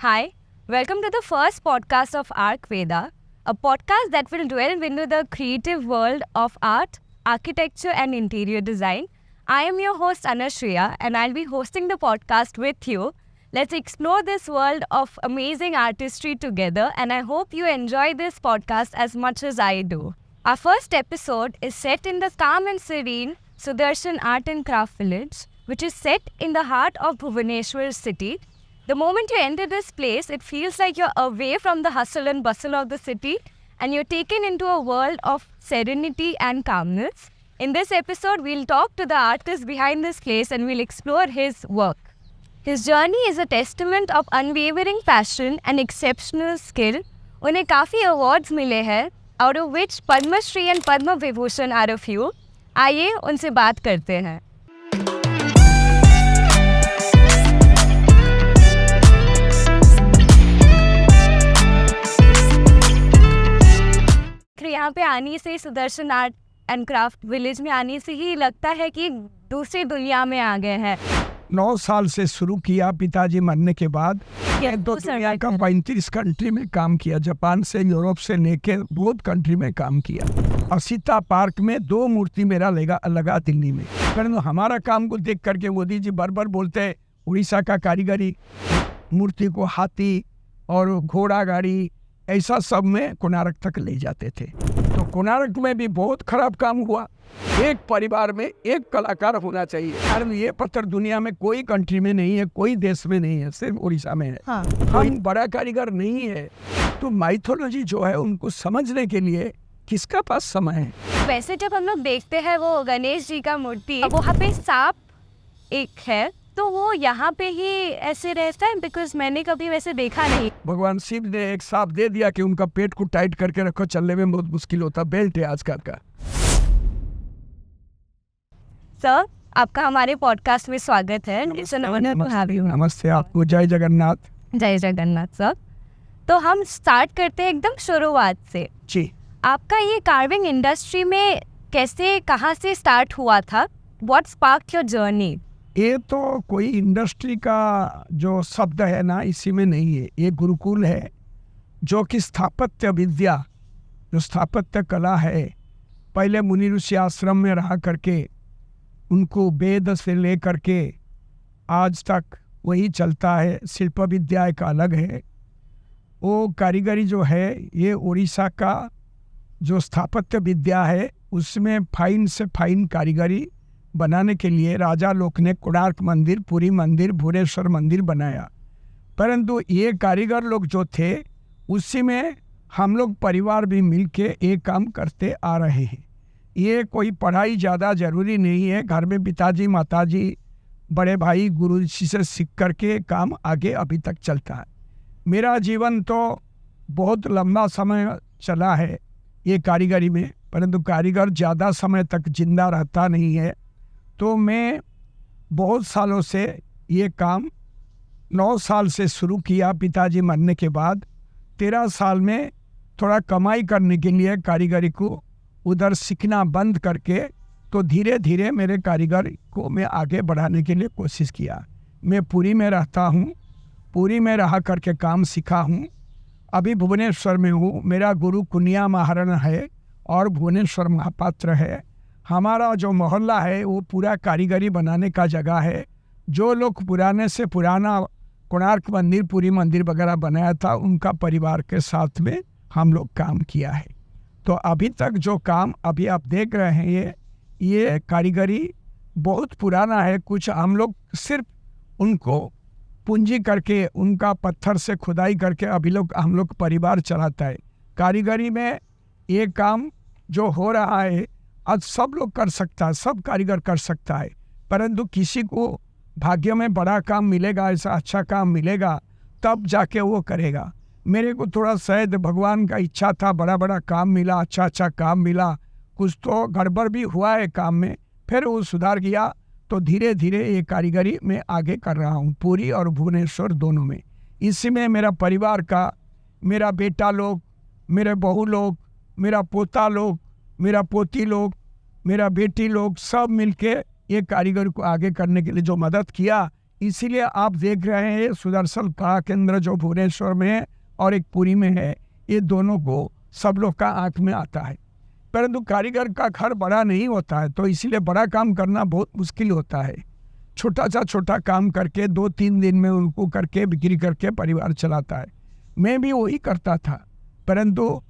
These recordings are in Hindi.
Hi, welcome to the first podcast of Arc Veda, a podcast that will delve into the creative world of art, architecture, and interior design. I am your host Anashriya, and I'll be hosting the podcast with you. Let's explore this world of amazing artistry together, and I hope you enjoy this podcast as much as I do. Our first episode is set in the calm and serene Sudarshan Art and Craft Village, which is set in the heart of Bhubaneswar city. The moment you enter this place, it feels like you're away from the hustle and bustle of the city and you're taken into a world of serenity and calmness. In this episode, we'll talk to the artist behind this place and we'll explore his work. His journey is a testament of unwavering passion and exceptional skill. उन्हें काफ़ी awards मिले हैं, out of which Padma Shri and Padma Vibhushan are a few. आइए उनसे बात करते हैं. यहाँ पे आने से Sudarshan art and craft village में आने से ही लगता है कि दूसरी दुनिया में आ गए हैं. 9 साल से शुरू किया पिताजी मरने के बाद. तो दुनिया का 35 कंट्री में काम किया, जापान से यूरोप से लेके बहुत कंट्री में काम किया. असीता पार्क में 2 मूर्ति मेरा लगा दिल्ली में. परंतु हमारा काम को देख करके मोदी जी बार बार बोलते हैं उड़ीसा का कारीगरी, मूर्ति को हाथी और घोड़ा गाड़ी ऐसा सब में कोणार्क तक ले जाते थे. तो कोणार्क में भी बहुत खराब काम हुआ. एक परिवार में एक कलाकार होना चाहिए, कारण ये पत्थर दुनिया में कोई कंट्री में नहीं है, कोई देश में नहीं है, सिर्फ उड़ीसा में है. हाँ. कोई बड़ा कारीगर नहीं है. तो माइथोलॉजी जो है उनको समझने के लिए किसका पास समय है. वैसे जब हम लोग देखते हैं वो गणेश जी का मूर्ति, वहाँ पे सांप एक है, तो वो यहाँ पे ही ऐसे रहता है, बिकॉज मैंने कभी वैसे देखा नहीं. भगवान शिव ने एक सांप दे दिया कि उनका पेट को टाइट करके रखो, चलने में बहुत मुश्किल होता. बेल्ट है आजकल का. सर, आपका हमारे पॉडकास्ट में स्वागत है. नमस्ते आपको. जय जगन्नाथ. जय जगन्नाथ सर. तो हम स्टार्ट करते हैं एकदम शुरुआत से. जी. आपका ये कार्विंग इंडस्ट्री में कैसे, कहाँ से स्टार्ट हुआ था? What sparked your journey? ये तो कोई इंडस्ट्री का जो शब्द है ना, इसी में नहीं है. ये गुरुकुल है जो कि स्थापत्य विद्या, जो स्थापत्य कला है, पहले मुनि ऋषि आश्रम में रहा करके उनको वेद से ले करके आज तक वही चलता है. शिल्प विद्या एक अलग है. वो कारीगरी जो है ये उड़ीसा का जो स्थापत्य विद्या है उसमें फाइन से फाइन कारीगरी बनाने के लिए राजा लोग ने कोणार्क मंदिर, पुरी मंदिर, भुवनेश्वर मंदिर बनाया. परंतु ये कारीगर लोग जो थे उसी में हम लोग परिवार भी मिलके एक काम करते आ रहे हैं. ये कोई पढ़ाई ज़्यादा ज़रूरी नहीं है. घर में पिताजी, माताजी, बड़े भाई, गुरु जी से सीख करके काम आगे अभी तक चलता है. मेरा जीवन तो बहुत लंबा समय चला है ये कारीगरी में, परंतु कारीगर ज़्यादा समय तक जिंदा रहता नहीं है. तो मैं बहुत सालों से ये काम 9 साल से शुरू किया पिताजी मरने के बाद. 13 साल में थोड़ा कमाई करने के लिए कारीगरी को उधर सीखना बंद करके तो धीरे धीरे मेरे कारीगर को मैं आगे बढ़ाने के लिए कोशिश किया. मैं पुरी में रहता हूँ, पुरी में रहा करके काम सीखा हूँ. अभी भुवनेश्वर में हूँ. मेरा गुरु कुनिया महाराणा है और भुवनेश्वर महापात्र है. हमारा जो मोहल्ला है वो पूरा कारीगरी बनाने का जगह है. जो लोग पुराने से पुराना कोणार्क मंदिर, पुरी मंदिर वगैरह बनाया था, उनका परिवार के साथ में हम लोग काम किया है. तो अभी तक जो काम अभी आप देख रहे हैं ये कारीगरी बहुत पुराना है. कुछ हम लोग सिर्फ उनको पूंजी करके, उनका पत्थर से खुदाई करके अभी हम लोग परिवार चलाता है. कारीगरी में ये काम जो हो रहा है आज सब लोग कर सकता है, सब कारीगर कर सकता है. परंतु किसी को भाग्य में बड़ा काम मिलेगा, ऐसा अच्छा काम मिलेगा, तब जाके वो करेगा. मेरे को थोड़ा शायद भगवान का इच्छा था, बड़ा बड़ा काम मिला, अच्छा अच्छा काम मिला. कुछ तो गड़बड़ भी हुआ है काम में, फिर वो सुधार किया. तो धीरे धीरे ये कारीगरी में आगे कर रहा हूँ, पुरी और भुवनेश्वर दोनों में. इसी में मेरा परिवार का, मेरा बेटा लोग, मेरे बहू लोग, मेरा पोता लोग, मेरा पोती लोग, मेरा बेटी लोग सब मिलके ये कारीगर को आगे करने के लिए जो मदद किया, इसीलिए आप देख रहे हैं सुदर्शन कला केंद्र जो भुवनेश्वर में है और एक पुरी में है, ये दोनों को सब लोग का आंख में आता है। परंतु कारीगर का घर बड़ा नहीं होता है, तो इसीलिए बड़ा काम करना बहुत मुश्किल होता है। छोटा काम करके 2-3 दिन में उनको करके बिक्री करके परिवार चलाता है। मैं भी वही करता था, परंतु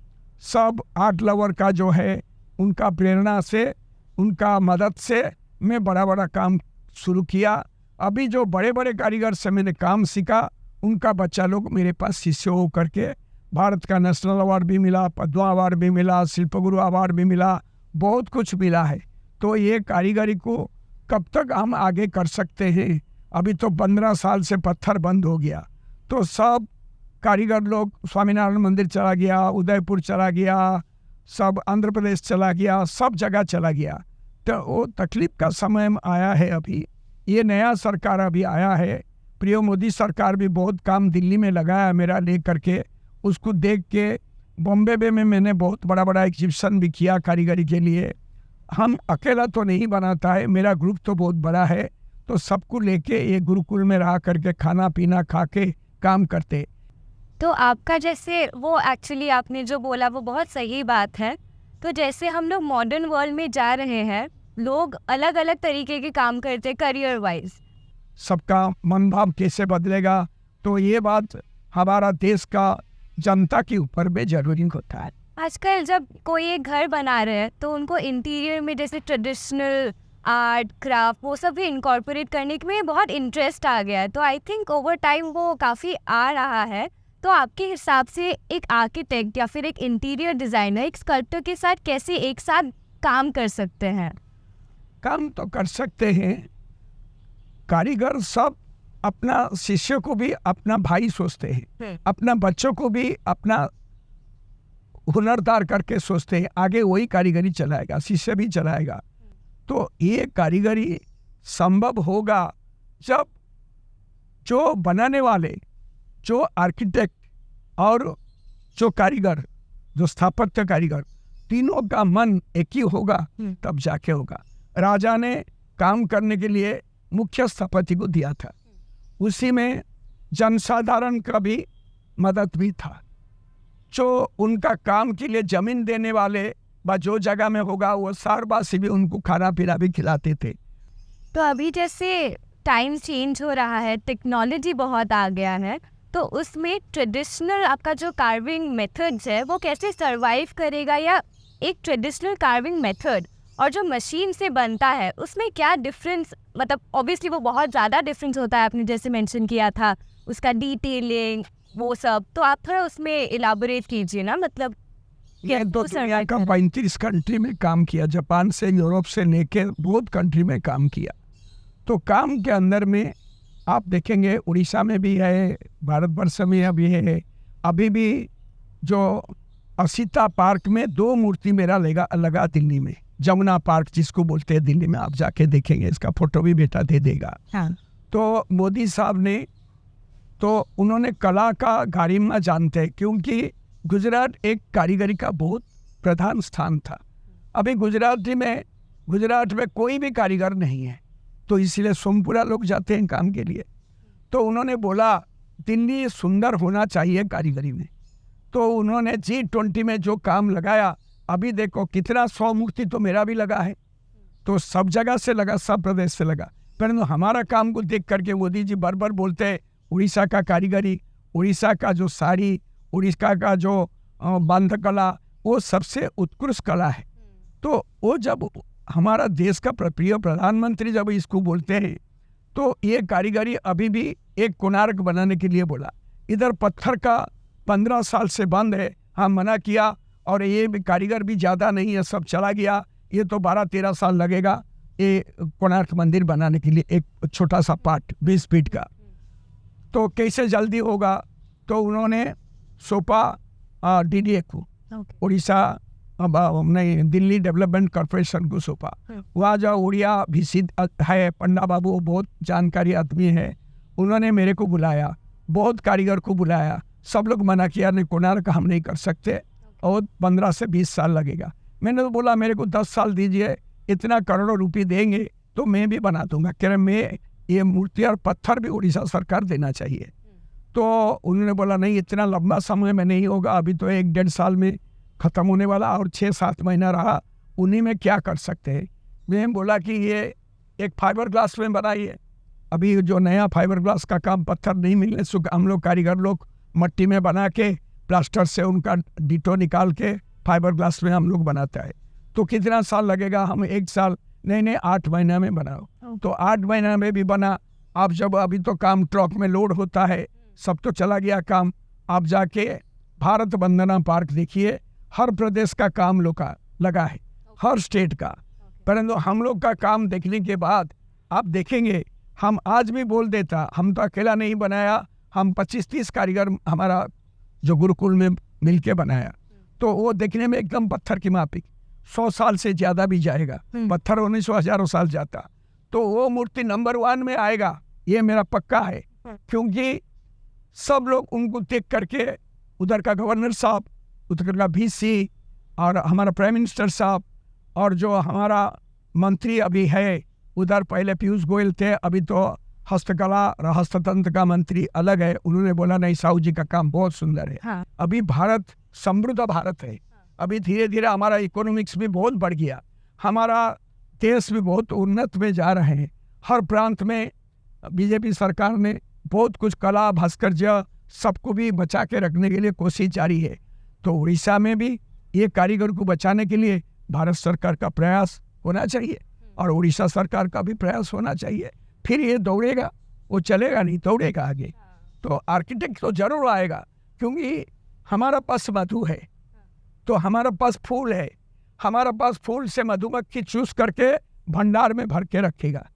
सब आर्ट लवर का जो है उनका प्रेरणा से, उनका मदद से मैं बड़ा काम शुरू किया। अभी जो बड़े कारीगर से मैंने काम सीखा, उनका बच्चा लोग मेरे पास शिष्य हो करके भारत का नेशनल अवार्ड भी मिला, पद्म अवार्ड भी मिला, शिल्पगुरु अवार्ड भी मिला, बहुत कुछ मिला है। तो ये कारीगरी को कब तक हम आगे कर सकते हैं? अभी तो 15 साल से पत्थर बंद हो गया, तो सब कारीगर लोग स्वामीनारायण मंदिर चला गया, उदयपुर चला गया, सब आंध्र प्रदेश चला गया, सब जगह चला गया। तो वो तकलीफ का समय आया है। अभी ये नया सरकार अभी आया है, प्रिय मोदी सरकार भी बहुत काम दिल्ली में लगाया मेरा ले करके। उसको देख के बॉम्बे में मैंने बहुत बड़ा एग्जीबिशन भी किया कारीगरी के लिए। हम अकेला तो नहीं बनाता है, मेरा ग्रुप तो बहुत बड़ा है, तो सबको लेके ये गुरुकुल में रहा करके खाना पीना खा के काम करते। तो आपका जैसे वो एक्चुअली आपने जो बोला वो बहुत सही बात है। तो जैसे हम लोग मॉडर्न वर्ल्ड में जा रहे हैं, लोग अलग अलग तरीके के काम करते हैं करियर वाइज, सबका मनोभाव कैसे बदलेगा, तो ये बात हमारा देश का जनता के ऊपर भी जरूरी होता है। आजकल जब कोई एक घर बना रहे हैं तो उनको इंटीरियर में जैसे ट्रेडिशनल आर्ट क्राफ्ट वो सब भी इनकॉर्पोरेट करने में बहुत इंटरेस्ट आ गया है। तो आई थिंक ओवर टाइम वो काफ़ी आ रहा है। तो आपके हिसाब से एक आर्किटेक्ट या फिर एक इंटीरियर डिज़ाइनर एक स्कल्प्टर के साथ कैसे एक साथ काम कर सकते हैं? काम तो कर सकते हैं। कारीगर सब अपना शिष्य को भी अपना भाई सोचते हैं, अपना बच्चों को भी अपना हुनरदार करके सोचते हैं। आगे वही कारीगरी चलाएगा, शिष्य भी चलाएगा। तो ये कारीगरी संभव होगा जब जो बनाने वाले, जो आर्किटेक्ट और जो कारीगर, जो स्थापत्य कारीगर, तीनों का मन एक ही होगा, तब जाके होगा। राजा ने काम करने के लिए मुख्य स्थपति को दिया था, उसी में जनसाधारण का भी मदद भी था। जो उनका काम के लिए जमीन देने वाले व जो जगह में होगा वो सारवासी भी उनको खाना पीना भी खिलाते थे। तो अभी जैसे टाइम चेंज हो रहा है, टेक्नोलॉजी बहुत आ गया है, तो उसमें ट्रेडिशनल आपका जो कार्विंग मेथड्स है वो कैसे सरवाइव करेगा, या एक ट्रेडिशनल कार्विंग मेथड और जो मशीन से बनता है उसमें क्या डिफरेंस, मतलब ऑब्वियसली वो बहुत ज़्यादा डिफरेंस होता है, आपने जैसे मेंशन किया था उसका डिटेलिंग वो सब, तो आप थोड़ा उसमें इलाबोरेट कीजिए ना। मतलब ये तो दुनिया का 35 कंट्री में काम किया, जापान से यूरोप से लेके बहुत कंट्री में काम किया। तो काम के अंदर में आप देखेंगे उड़ीसा में भी है, भारतवर्ष में भी है। अभी भी जो असीता पार्क में 2 मूर्ति मेरा लगा दिल्ली में, जमुना पार्क जिसको बोलते हैं दिल्ली में, आप जाके देखेंगे, इसका फोटो भी बेटा दे देगा। हाँ। तो मोदी साहब ने, तो उन्होंने कला का गारिमा जानते हैं, क्योंकि गुजरात एक कारीगरी का बहुत प्रधान स्थान था। अभी गुजरात में कोई भी कारीगर नहीं है, तो इसलिए सोमपुरा लोग जाते हैं काम के लिए। तो उन्होंने बोला दिल्ली सुंदर होना चाहिए कारीगरी में, तो उन्होंने G20 में जो काम लगाया, अभी देखो कितना 100 मूर्ति तो मेरा भी लगा है। तो सब जगह से लगा, सब प्रदेश से लगा। परंतु हमारा काम को देख करके मोदी जी बार बार बोलते हैं उड़ीसा का कारीगरी, उड़ीसा का जो साड़ी, उड़ीसा का जो बांध कला, वो सबसे उत्कृष्ट कला है। तो वो जब हमारा देश का प्रिय प्रधानमंत्री जब इसको बोलते हैं, तो ये कारीगरी अभी भी एक कोणार्क बनाने के लिए बोला। इधर पत्थर का 15 साल से बंद है, हाँ मना किया, और ये भी कारीगर भी ज़्यादा नहीं है, सब चला गया। ये तो 12-13 साल लगेगा ये कोणार्क मंदिर बनाने के लिए, एक छोटा सा पार्ट 20 फीट का। तो कैसे जल्दी होगा, तो उन्होंने सौंपा DDA को, उड़ीसा नहीं दिल्ली डेवलपमेंट कॉर्पोरेशन को सौंपा। वहाँ जो उड़िया भी है, पंडा बाबू बहुत जानकारी आदमी है, उन्होंने मेरे को बुलाया, बहुत कारीगर को बुलाया, सब लोग मना किया, नहीं कोणार्क हम नहीं कर सकते और 15 से 20 साल लगेगा। मैंने तो बोला मेरे को 10 साल दीजिए, इतना करोड़ों रुपये देंगे तो मैं भी बना दूंगा। कह रहे मैं ये मूर्ति और पत्थर भी उड़ीसा सरकार देना चाहिए। तो उन्होंने बोला नहीं, इतना लंबा समय में नहीं होगा, अभी तो 1-1.5 साल में ख़त्म होने वाला और 6-7 महीना रहा, उन्हीं में क्या कर सकते हैं। मैं बोला कि ये एक फाइबर ग्लास में बनाइए। अभी जो नया फाइबर ग्लास का काम, पत्थर नहीं मिलने से हम लोग कारीगर लोग मट्टी में बना के प्लास्टर से उनका डिटो निकाल के फाइबर ग्लास में हम लोग बनाता है। तो कितना साल लगेगा? हम 1 साल नहीं 8 महीना में बनाओ। तो 8 महीना में भी बना। आप जब अभी तो काम ट्रक में लोड होता है, सब तो चला गया काम। आप जाके भारत वंदना पार्क देखिए, हर प्रदेश का काम लगा है, हर स्टेट का। परंतु हम लोग का काम देखने के बाद आप देखेंगे, हम आज भी बोल देता, हम तो अकेला नहीं बनाया, हम 25-30 कारीगर हमारा जो गुरुकुल में मिलके बनाया। तो वो देखने में एकदम पत्थर की माफिक, 100 साल से ज़्यादा भी जाएगा। पत्थर 1900 साल जाता, तो वो मूर्ति नंबर 1 में आएगा, ये मेरा पक्का है। क्योंकि सब लोग उनको देख करके, उधर का गवर्नर साहब, उधर का VC और हमारा प्राइम मिनिस्टर साहब और जो हमारा मंत्री अभी है, उधर पहले पीयूष गोयल थे, अभी तो हस्तकला और हस्ततंत्र का मंत्री अलग है। उन्होंने बोला नहीं, साहू जी का काम बहुत सुंदर है। हाँ। अभी भारत समृद्ध भारत है। अभी धीरे धीरे हमारा इकोनॉमिक्स भी बहुत बढ़ गया, हमारा देश भी बहुत उन्नत में जा रहे हैं। हर प्रांत में बीजेपी सरकार ने बहुत कुछ कला भास्कर्य सबको भी बचा के रखने के लिए कोशिश जारी है। तो उड़ीसा में भी ये कारीगर को बचाने के लिए भारत सरकार का प्रयास होना चाहिए और उड़ीसा सरकार का भी प्रयास होना चाहिए। फिर ये दौड़ेगा, वो चलेगा नहीं, दौड़ेगा आगे। तो आर्किटेक्ट तो जरूर आएगा, क्योंकि हमारा पास मधु है, तो हमारा पास फूल है, हमारा पास फूल से मधुमक्खी चूस करके भंडार में भर के रखेगा।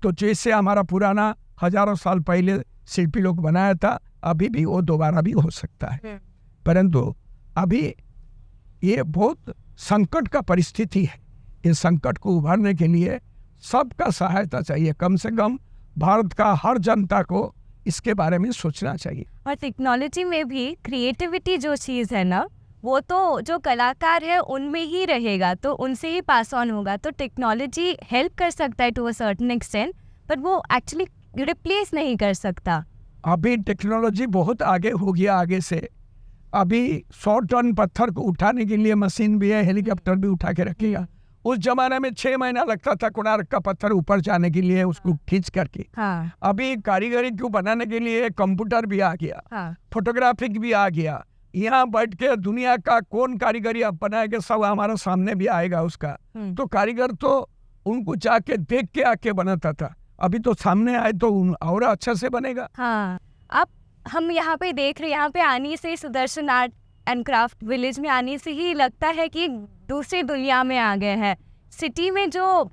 तो जैसे हमारा पुराना हजारों साल पहले शिल्पी लोग बनाया था, अभी भी वो दोबारा भी हो सकता है। परंतु अभी ये बहुत संकट का परिस्थिति है। इस संकट को उभारने के लिए सबका सहायता चाहिए। कम से कम भारत का हर जनता को इसके बारे में सोचना चाहिए। और टेक्नोलॉजी में भी क्रिएटिविटी जो चीज़ है ना, वो तो जो कलाकार है उनमें ही रहेगा, तो उनसे ही पास ऑन होगा। तो टेक्नोलॉजी हेल्प कर सकता है to a certain extent, but वो एक्चुअली रिप्लेस नहीं कर सकता। अभी टेक्नोलॉजी बहुत आगे हो गया, आगे से। अभी 100 टन पत्थर को उठाने के लिए मशीन भी है, हेलीकॉप्टर भी उठा के रखेगा। उस जमाने में 6 महीना लगता था कोणार्क का पत्थर ऊपर जाने के लिए, उसको खींच करके। हाँ। अभी कारीगरी को बनाने के लिए कंप्यूटर भी आ गया। हाँ। फोटोग्राफिक भी आ गया। यहाँ बैठ के दुनिया का कौन कारीगरी आप बनाएगा, सब हमारा सामने भी आएगा उसका। तो कारीगर तो उनको जाके देख के आके बनाता था, अभी तो सामने आए तो और अच्छा से बनेगा। हाँ। अब हम यहाँ पे देख रहे हैं, यहाँ पे आने से Sudarshan art and craft village में आने से ही लगता है कि दूसरी दुनिया में आ गए हैं। सिटी में जो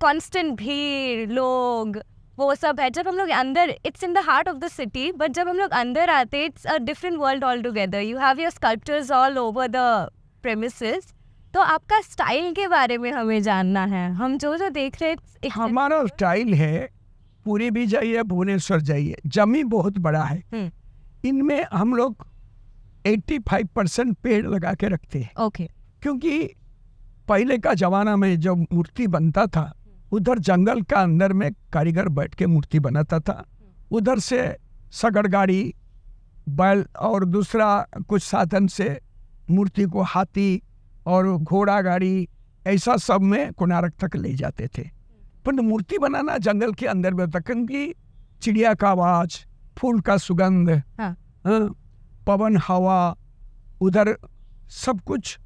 कांस्टेंट भीड़, लोग, वो सब है। जब हम लोग अंदर, it's in the heart of the city, but जब हम लोग अंदर आते, it's a different world all together. You have your sculptures all over the premises. तो आपका स्टाइल के बारे में हमें जानना है। हम जो देख रहे हैं, हमारा स्टाइल है, पुरी भी जाइए, भुवनेश्वर जाइए, जमी बहुत बड़ा है। इनमें हम लोग 85% पेड़ लगा के रखते हैं। ओके। क्योंकि पहले का जमाना में जब मूर्ति बनता था, उधर जंगल का अंदर में कारीगर बैठ के मूर्ति बनाता था। उधर से सगड़ गाड़ी, बैल और दूसरा कुछ साधन से मूर्ति को हाथी और घोड़ा गाड़ी ऐसा सब में कोणार्क तक ले जाते थे। पर मूर्ति बनाना जंगल के अंदर में था, क्योंकि चिड़िया का आवाज, फूल का सुगंध, हाँ। पवन हवा, उधर सब कुछ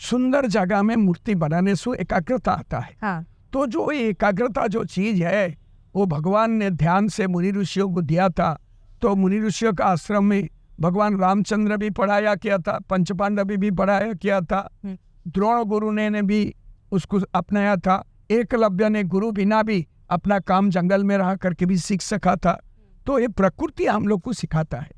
सुंदर जगह में मूर्ति बनाने से एकाग्रता आता है। हाँ। तो जो एकाग्रता जो चीज है, वो भगवान ने ध्यान से मुनि ऋषियों को दिया था। तो मुनि ऋषियों का आश्रम में भगवान रामचंद्र भी पढ़ाया किया था, पंचपांडव भी पढ़ाया किया था, द्रोण गुरु ने भी उसको अपनाया था, एकलव्य ने गुरु बिना भी अपना काम जंगल में रह करके भी सीख सका था। तो ये प्रकृति हम लोग को सिखाता है।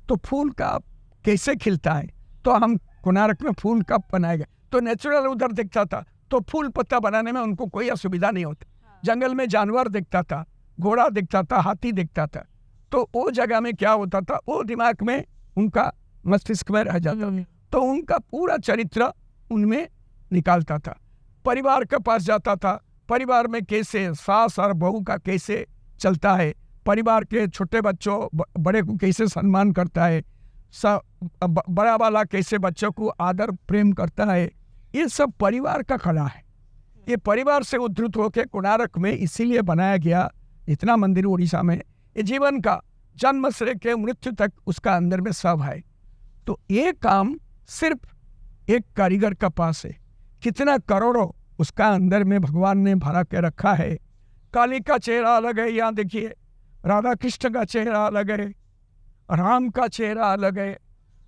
तो फूल का कैसे खिलता है, तो हम कोणार्क में फूल कब बनाएगा, तो नेचुरल उधर दिखता था, तो फूल पत्ता बनाने में उनको कोई असुविधा नहीं होता। जंगल में जानवर दिखता था, घोड़ा दिखता था, हाथी दिखता था, तो वो जगह में क्या होता था, वो दिमाग में उनका मस्तिष्क में रह जाता था। तो उनका पूरा चरित्र उनमें निकालता था। परिवार के पास जाता था, परिवार में कैसे सास और बहू का कैसे चलता है, परिवार के छोटे बच्चों बड़े को कैसे सम्मान करता है, बड़ा वाला कैसे बच्चों को आदर प्रेम करता है, ये सब परिवार का कला है। ये परिवार से उद्धृत होकर कोणार्क में इसीलिए बनाया गया इतना मंदिर उड़ीसा में। ये जीवन का जन्म से लेकर मृत्यु तक उसका अंदर में सब है। तो ये काम सिर्फ एक कारीगर का पास है, कितना करोड़ों उसका अंदर में भगवान ने भरा के रखा है। काली का चेहरा अलग है, यहाँ देखिए, राधा कृष्ण का चेहरा अलग है, राम का चेहरा अलग है,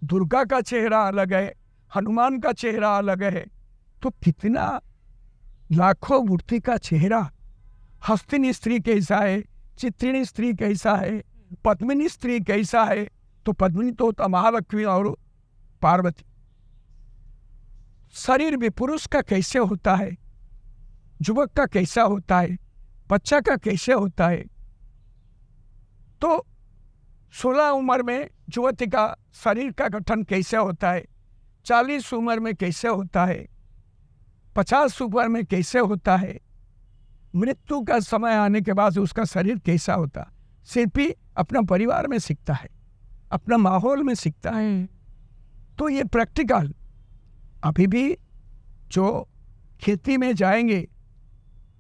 दुर्गा का चेहरा अलग है, हनुमान का चेहरा अलग है। तो कितना लाखों मूर्ति का चेहरा, हस्तिनी स्त्री कैसा है, चित्रिणी स्त्री कैसा है, पद्मिनी स्त्री कैसा है, तो पद्मिनी तो महालक्ष्मी और पार्वती। शरीर भी पुरुष का कैसे होता है, युवक का कैसा होता है, बच्चा का कैसे होता है। तो 16 उम्र में युवती का शरीर का गठन कैसे होता है, 40 उम्र में कैसे होता है, 50 उम्र में कैसे होता है, मृत्यु का समय आने के बाद उसका शरीर कैसा होता है। शिल्पी अपना परिवार में सीखता है, अपना माहौल में सीखता है। तो ये प्रैक्टिकल अभी भी जो खेती में जाएंगे,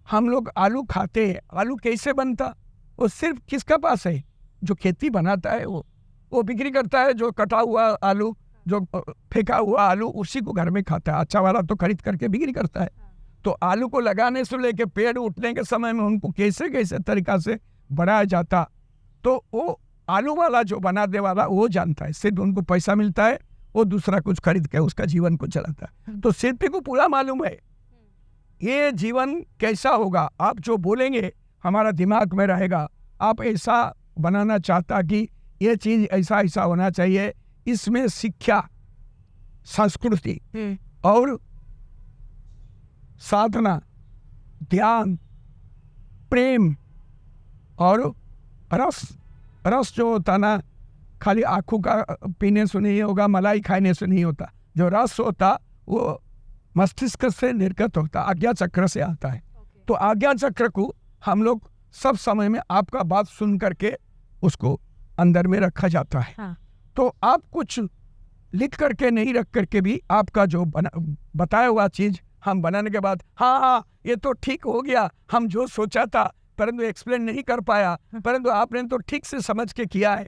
हम लोग आलू खाते हैं, आलू कैसे बनता, वो सिर्फ किसका पास है, जो खेती बनाता है वो बिक्री करता है। जो कटा हुआ आलू, जो फेंका हुआ आलू, उसी को घर में खाता है। अच्छा वाला तो खरीद करके बिक्री करता है। तो आलू को लगाने से लेके पेड़ उठने के समय में उनको कैसे कैसे तरीका से बढ़ाया जाता, तो वो आलू वाला जो बनाने वाला वो जानता है। सिर्फ उनको पैसा मिलता है, वो दूसरा कुछ खरीद के उसका जीवन को चलाता है। तो शिल्पी को पूरा मालूम है ये जीवन कैसा होगा। आप जो बोलेंगे हमारा दिमाग में रहेगा। आप ऐसा बनाना चाहता कि ये चीज़ ऐसा ऐसा होना चाहिए, इसमें शिक्षा, संस्कृति और साधना, ध्यान, प्रेम और रस जो होता ना, खाली आँखों का पीने से नहीं होगा, मलाई खाने से नहीं होता। जो रस होता वो मस्तिष्क से निर्गत होता, आज्ञा चक्र से आता है। तो आज्ञा चक्र को हम लोग सब समय में आपका बात सुन करके उसको अंदर में रखा जाता है। तो आप कुछ लिख करके नहीं रख करके भी आपका जो बताया हुआ चीज़ हम बनाने के बाद हाँ ये तो ठीक हो गया, हम जो सोचा था परंतु एक्सप्लेन नहीं कर पाया, परंतु आपने तो ठीक से समझ के किया है।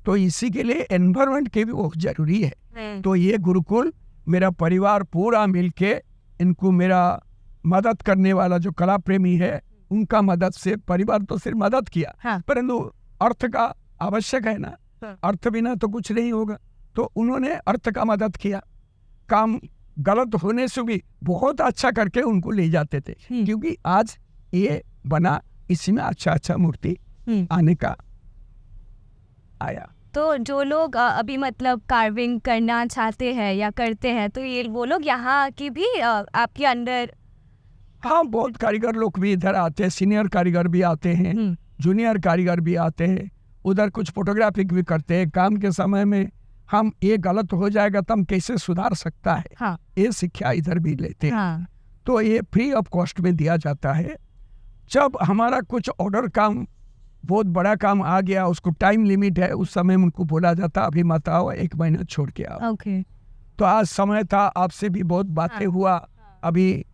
तो इसी के लिए एनवायरनमेंट के भी बहुत जरूरी है। तो ये गुरुकुल मेरा परिवार पूरा मिलके, इनको मेरा मदद करने वाला जो कला प्रेमी है उनका मदद से, परिवार तो सिर्फ मदद किया, परंतु अर्थ का आवश्यक है ना, अर्थ बिना तो कुछ नहीं होगा। तो उन्होंने अर्थ का मदद किया। काम गलत होने से भी बहुत अच्छा करके उनको ले जाते थे, क्योंकि आज ये बना, इसी में अच्छा मूर्ति आने का आया। तो जो लोग अभी मतलब कार्विंग करना चाहते हैं या करते हैं, तो ये वो लोग यहाँ की भी आपके अंडर? हाँ, बहुत कारीगर लोग भी इधर आते हैं, सीनियर कारीगर भी आते हैं, जूनियर कारीगर भी आते हैं। उधर कुछ फोटोग्राफी भी करते हैं। काम के समय में हम ये गलत हो जाएगा तो हम कैसे सुधार सकता है, ये शिक्षा इधर भी लेते हैं। तो ये फ्री ऑफ कॉस्ट में दिया जाता है। जब हमारा कुछ ऑर्डर काम, बहुत बड़ा काम आ गया, उसको टाइम लिमिट है, उस समय उनको बोला जाता अभी मत आओ, 1 महीना छोड़ के आओ। तो आज समय था, आपसे भी बहुत बातें हुआ। अभी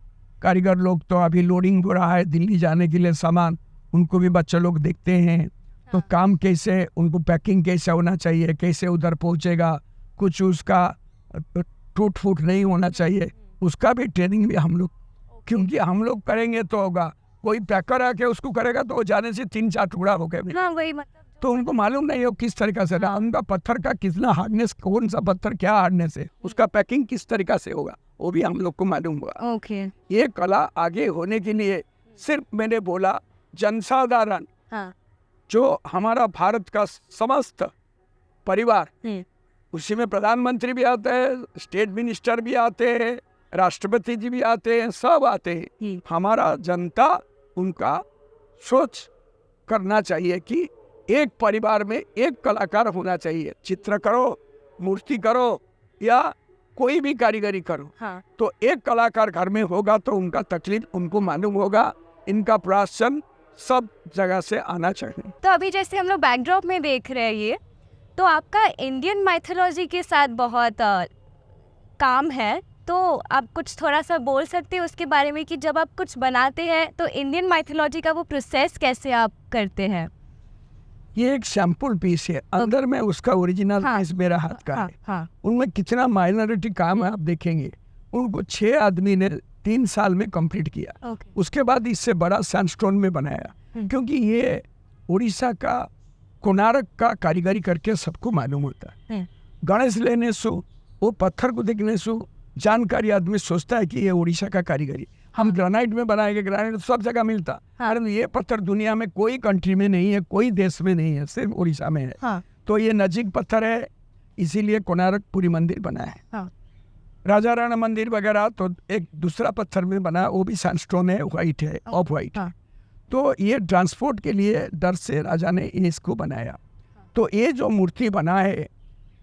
कारीगर लोग तो अभी लोडिंग हो रहा है दिल्ली जाने के लिए सामान, उनको भी बच्चे लोग देखते हैं। तो काम कैसे, उनको पैकिंग कैसे होना चाहिए, कैसे उधर पहुंचेगा, कुछ उसका टूट फूट नहीं होना चाहिए, उसका भी ट्रेनिंग भी हम लोग, क्योंकि हम लोग करेंगे तो होगा। कोई पैकर आके उसको करेगा तो जाने से 3-4 टुकड़ा हो गए, वही मतलब तो उनको मालूम नहीं हो किस तरीका से उनका पत्थर का कितना हार्डनेस, कौन सा पत्थर क्या हार्डनेस है, उसका पैकिंग किस तरीका से होगा, वो भी हम लोग को मालूम होगा। ये कला आगे होने के लिए सिर्फ मैंने बोला जनसाधारण, जो हमारा भारत का समस्त परिवार, उसी में प्रधानमंत्री भी आते हैं, स्टेट मिनिस्टर भी आते हैं, राष्ट्रपति जी भी आते हैं, सब आते हैं। हमारा जनता उनका सोच करना चाहिए कि एक परिवार में एक कलाकार होना चाहिए। चित्र करो, मूर्ति करो या कोई भी कारीगरी करो, तो एक कलाकार घर में होगा तो उनका तकलीफ उनको मालूम होगा, इनका प्राशन सब जगह से आना चाहिए। तो अभी जैसे हम लोग बैकड्रॉप में देख रहे हैं ये, तो आपका इंडियन माइथोलॉजी के साथ बहुत काम है, तो आप कुछ थोड़ा सा बोल सकते हैं उसके बारे में कि जब आप कुछ बनाते हैं तो इंडियन माइथोलॉजी का वो प्रोसेस कैसे आप करते हैं? ये एक सैंपल पीस है, अंदर में उसका ओरिजिनल पीस मेरा हाथ का है। उनमें कितना माइनॉरिटी काम है आप देखेंगे। उनको 6 आदमी ने 3 साल में कंप्लीट किया। उसके बाद इससे बड़ा सैंडस्टोन में बनाया, क्योंकि ये उड़ीसा का कोणार्क का कारीगरी करके सबको मालूम होता है। गणेश लेने से, वो पत्थर को देखने से जानकारी आदमी सोचता है कि ये उड़ीसा का कारीगरी। हम ग्रेनाइट में बनाएंगे, ग्रेनाइट सब जगग मिलता, कारण ये पत्थर दुनिया में कोई कंट्री में नहीं है, कोई देश में नहीं है, सिर्फ उड़ीसा में है। तो ये नजीक पत्थर है, इसीलिए कोणार्क पूरी मंदिर बना है। राजा राणा मंदिर वगैरह तो एक दूसरा पत्थर में बना, वो भी सैंडस्टोन है, वाइट है, ऑफ वाइट। तो ये ट्रांसपोर्ट के लिए डर से राजा ने इसको बनाया। तो ये जो मूर्ति बना है,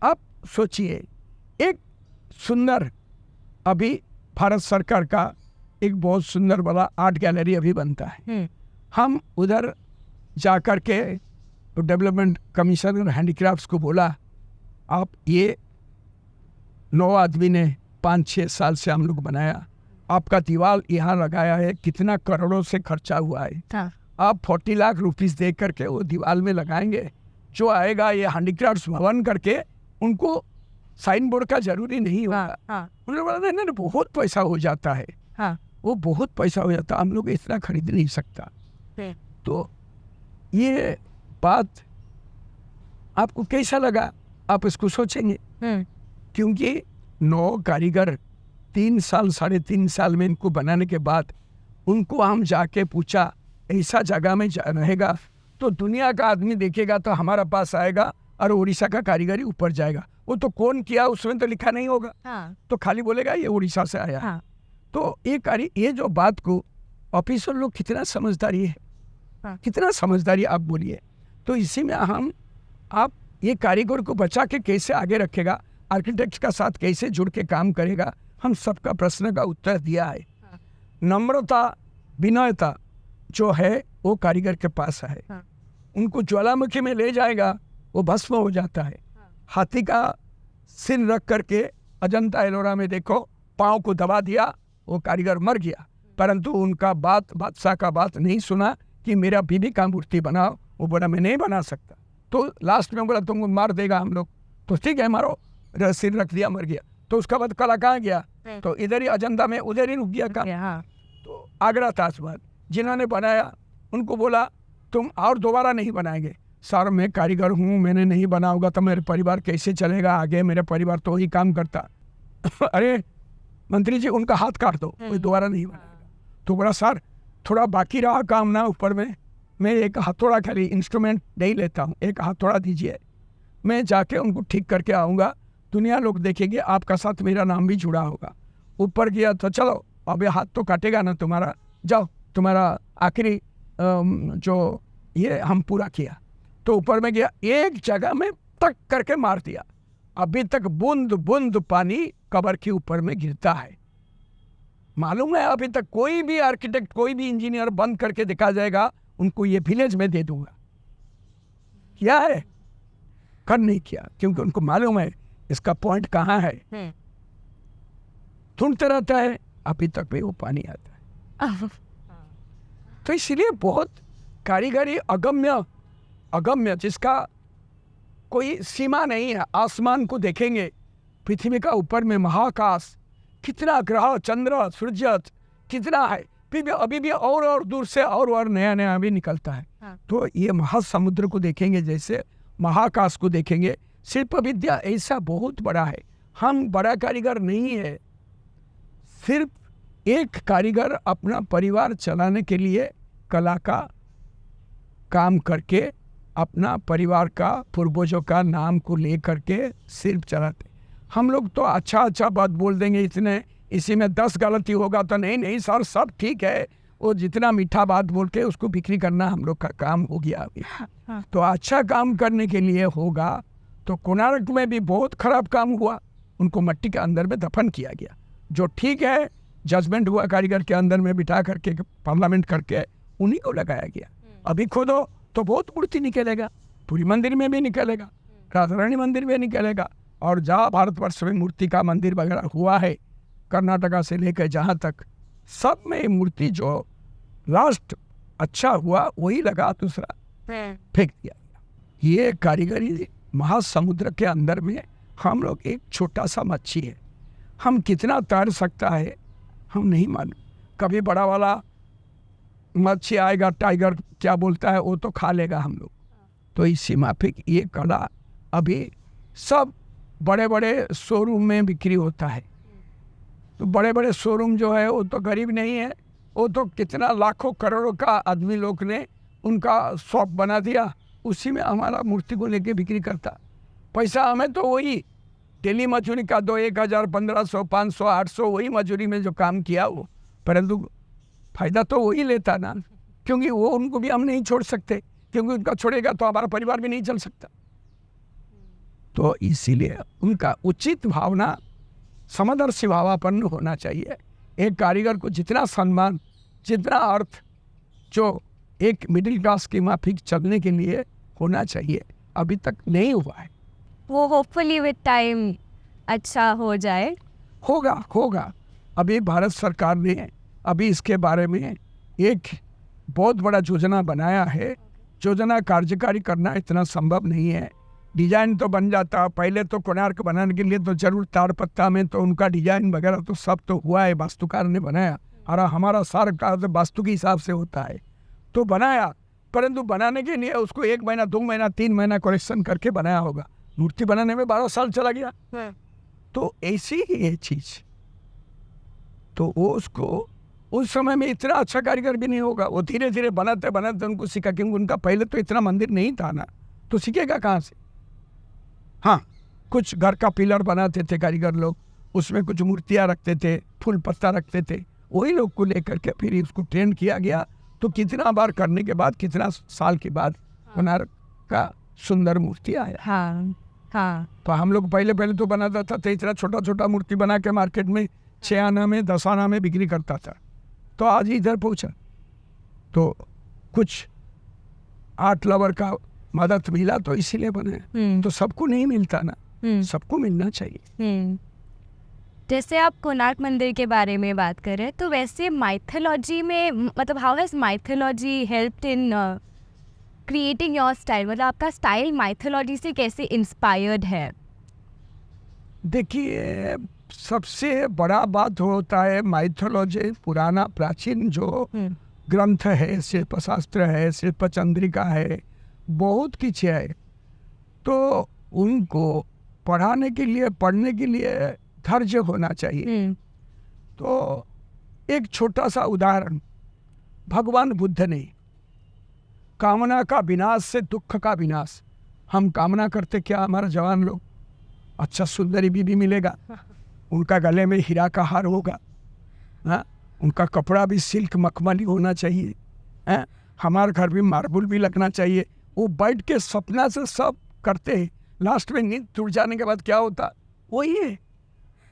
आप सोचिए, एक सुंदर, अभी भारत सरकार का एक बहुत सुंदर बड़ा आर्ट गैलरी अभी बनता है। हम उधर जाकर के डेवलपमेंट कमिश्नर हैंडीक्राफ्ट्स को बोला, आप ये 9 आदमी ने 5-6 साल से हम लोग बनाया, आपका दीवार यहाँ लगाया है, कितना करोड़ों से खर्चा हुआ है, आप 40 लाख रुपीस दे करके वो दीवार में लगाएंगे, जो आएगा ये हैंडीक्राफ्ट्स भवन करके, उनको साइन बोर्ड का जरूरी नहीं होगा। उन्होंने बोला नहीं, बहुत पैसा हो जाता है। वो बहुत पैसा हो जाता, हम लोग इतना खरीद नहीं सकता। तो ये बात आपको कैसा लगा, आप इसको सोचेंगे। क्योंकि 9 कारीगर 3 साल 3.5 साल में इनको बनाने के बाद उनको हम जाके पूछा, ऐसा जगह में रहेगा तो दुनिया का आदमी देखेगा तो हमारा पास आएगा और उड़ीसा का कारीगरी ऊपर जाएगा। वो तो कौन किया उसमें तो लिखा नहीं होगा, तो खाली बोलेगा ये उड़ीसा से आया। तो ये जो बात को ऑफिसर लोग कितना समझदारी है, कितना समझदारी आप बोलिए। तो इसी में आप ये कारीगर को बचा के कैसे आगे रखेगा, आर्किटेक्ट का साथ कैसे जुड़ के काम करेगा, हम सबका प्रश्न का उत्तर दिया है। नम्रता, विनयता जो है वो कारीगर के पास है। उनको ज्वालामुखी में ले जाएगा, वो भस्म हो जाता है। हाथी का सिर रख करके अजंता एलोरा में देखो, पाँव को दबा दिया, वो कारीगर मर गया। परंतु उनका बादशाह का बात नहीं सुना कि मेरा बीबी का मूर्ति बनाओ। वो बोला मैं नहीं बना सकता। तो लास्ट में बोला तुमको मार देगा हम लोग। तो ठीक है मारो, सिर रख दिया, मर गया। तो उसका बाद कला कहाँ गया, तो इधर ही अजंता में उधर ही रुक गया काम। तो आगरा ताजमहल जिन्होंने बनाया उनको बोला तुम और दोबारा नहीं बनाएंगे। सर मैं कारीगर हूँ, मैंने नहीं बना होगा तो मेरे परिवार कैसे चलेगा आगे, मेरे परिवार तो ही काम करता। अरे मंत्री जी उनका हाथ काट दो, कोई दोबारा नहीं बनाएगा। तो बोला सर थोड़ा बाकी रहा काम ना, ऊपर में मैं एक हथौड़ा खाली इंस्ट्रूमेंट नहीं लेता हूँ, एक हथौड़ा दीजिए, मैं जाके उनको ठीक करके आऊँगा, दुनिया लोग देखेंगे, आपका साथ मेरा नाम भी जुड़ा होगा। ऊपर गया तो चलो अब ये हाथ तो काटेगा ना तुम्हारा, जाओ तुम्हारा आखिरी जो ये हम पूरा किया। तो ऊपर में गया, एक जगह में तक करके मार दिया, अभी तक बूंद बूंद पानी कबर के ऊपर में गिरता है। मालूम है अभी तक कोई भी आर्किटेक्ट, कोई भी इंजीनियर बंद करके दिखा जाएगा, उनको ये विलेज में दे दूंगा। क्या है, कर नहीं किया, क्योंकि उनको मालूम है इसका पॉइंट कहाँ है। ढूंढते रहता है, अभी तक भी वो पानी आता है। तो इसलिए बहुत कारीगरी अगम्य जिसका कोई सीमा नहीं है। आसमान को देखेंगे, पृथ्वी का ऊपर में महाकाश, कितना ग्रह, चंद्र, सूर्य कितना है, फिर अभी भी और दूर से और नया भी निकलता है। तो ये महासमुद्र को देखेंगे, जैसे महाकाश को देखेंगे, शिल्प विद्या ऐसा बहुत बड़ा है। हम बड़ा कारीगर नहीं है, सिर्फ एक कारीगर अपना परिवार चलाने के लिए कला का काम करके अपना परिवार का, पूर्वजों का नाम को ले करके सिर्फ चलाते। हम लोग तो अच्छा बात बोल देंगे, इसी में 10 गलती होगा तो नहीं सर सब ठीक है, वो जितना मीठा बात बोल के उसको बिक्री करना हम लोग का काम हो गया अभी। तो अच्छा काम करने के लिए होगा तो कोणार्क में भी बहुत खराब काम हुआ, उनको मिट्टी के अंदर में दफन किया गया। जो ठीक है जजमेंट हुआ कारीगर के अंदर में बिठा करके पार्लियामेंट करके उन्हीं को लगाया गया। अभी खोदो तो बहुत मूर्ति निकलेगा, पूरी मंदिर में भी निकलेगा, राधा रानी मंदिर में निकलेगा। और जहाँ भारतवर्ष में मूर्ति का मंदिर वगैरह हुआ है, कर्नाटका से लेकर जहाँ तक, सब में मूर्ति जो लास्ट अच्छा हुआ वही लगा, दूसरा फेंक दिया गया। ये कारीगरी महासमुद्र के अंदर में हम लोग एक छोटा सा मच्छी है, हम कितना तैर सकता है हम नहीं मालूम। कभी बड़ा वाला मच्छी आएगा, टाइगर क्या बोलता है, वो तो खा लेगा हम लोग। तो इसी माफिक ये कला अभी सब बड़े बड़े शोरूम में बिक्री होता है। तो बड़े बड़े शोरूम जो है वो तो गरीब नहीं है, वो तो कितना लाखों करोड़ों का आदमी लोग ने उनका शॉप बना दिया, उसी में हमारा मूर्ति को लेके बिक्री करता। पैसा हमें तो वही डेली मजदूरी का दो, 1000, 1500, 500, 800 वही मजदूरी में जो काम किया वो, परंतु फायदा तो वही लेता ना, क्योंकि वो उनको भी हम नहीं छोड़ सकते, क्योंकि उनका छोड़ेगा तो हमारा परिवार भी नहीं चल सकता। तो इसीलिए उनका उचित भावना, समदर्शी भावापन्न होना चाहिए। एक कारीगर को जितना सम्मान, जितना अर्थ जो एक मिडिल क्लास की माफिक चलने के लिए होना चाहिए, अभी तक नहीं हुआ है। वो होपफुली विद टाइम अच्छा हो जाए। होगा। अभी भारत सरकार ने अभी इसके बारे में एक बहुत बड़ा योजना बनाया है। योजना कार्यकारी करना इतना संभव नहीं है। डिजाइन तो बन जाता, पहले तो कोणार्क बनाने के लिए तो जरूर तार पत्ता में तो उनका डिजाइन वगैरह तो सब तो हुआ है, वास्तुकार ने बनाया, और हमारा सारा कार्य वास्तु के हिसाब से होता है तो बनाया, परंतु बनाने के लिए उसको 1 महीना 2 महीना 3 महीना करेक्शन करके बनाया होगा। मूर्ति बनाने में 12 साल चला गया। तो ऐसी ही ये चीज, तो वो उसको उस समय में इतना अच्छा कारीगर भी नहीं होगा, वो धीरे धीरे बनाते बनाते उनको सीखा, क्योंकि उनका पहले तो इतना मंदिर नहीं था ना, तो सीखेगा कहाँ से। हाँ, कुछ घर का पिलर बनाते थे कारीगर लोग, उसमें कुछ मूर्तियाँ रखते थे, फूल पत्ता रखते थे, वही लोग को लेकर के फिर उसको ट्रेन किया गया। तो कितना बार करने के बाद, कितना साल के बाद कोणार्क का सुंदर मूर्ति आया। हाँ। तो हम लोग पहले तो बनाता था, तो इतना छोटा छोटा मूर्ति बना के मार्केट में 6 आना में 10 आना में बिक्री करता था। तो आज इधर पहुंचा तो कुछ आर्ट लवर का मदद मिला, तो इसीलिए बने। तो सबको नहीं मिलता ना, सबको मिलना चाहिए। जैसे आप कोणार्क मंदिर के बारे में बात कर रहे हैं, तो वैसे माइथोलॉजी में, मतलब how has mythology helped in creating your style, मतलब आपका स्टाइल माइथोलॉजी से कैसे इंस्पायर्ड है? देखिए, सबसे बड़ा बात होता है माइथोलॉजी, पुराना प्राचीन जो ग्रंथ है, शिल्पशास्त्र है, शिल्प चंद्रिका है, बहुत कुछ है। तो उनको पढ़ाने के लिए, पढ़ने के लिए धैर्य होना चाहिए। तो एक छोटा सा उदाहरण, भगवान बुद्ध ने कामना का विनाश से दुख का विनाश, हम कामना करते क्या, हमारा जवान लोग अच्छा सुंदरी बीबी मिलेगा, उनका गले में हीरा का हार होगा, उनका कपड़ा भी सिल्क मखमली होना चाहिए, हमारे घर भी मार्बल भी लगना चाहिए। वो बैठ के सपना से सब करते हैं, लास्ट में नींद टूट जाने के बाद क्या होता, वही है।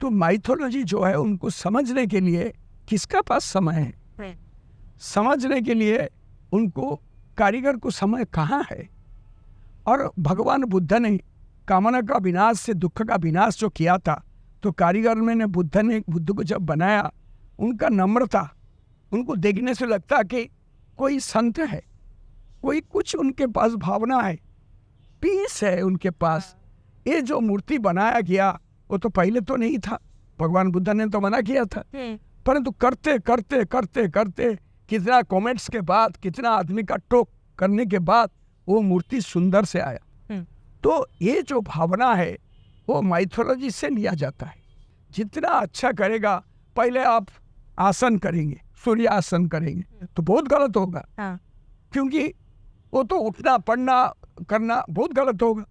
तो माइथोलॉजी जो है, उनको समझने के लिए किसका पास समय है, समझने के लिए उनको कारीगर को समय कहाँ है। और भगवान बुद्ध ने कामना का विनाश से दुख का विनाश जो किया था, तो कारीगर में बुद्ध को जब बनाया, उनका नम्रता, उनको देखने से लगता कि कोई संत है, कोई कुछ उनके पास भावना है, पीस है उनके पास। ये जो मूर्ति बनाया गया वो तो पहले तो नहीं था, भगवान बुद्ध ने तो मना किया था, परंतु करते करते करते करते कितना कमेंट्स के बाद, कितना आदमी का टोक करने के बाद वो मूर्ति सुंदर से आया। तो ये जो भावना है वो माइथोलॉजी से लिया जाता है। जितना अच्छा करेगा, पहले आप आसन करेंगे, सूर्य आसन करेंगे तो बहुत गलत होगा, क्योंकि वो तो उठना पढ़ना करना बहुत गलत होगा।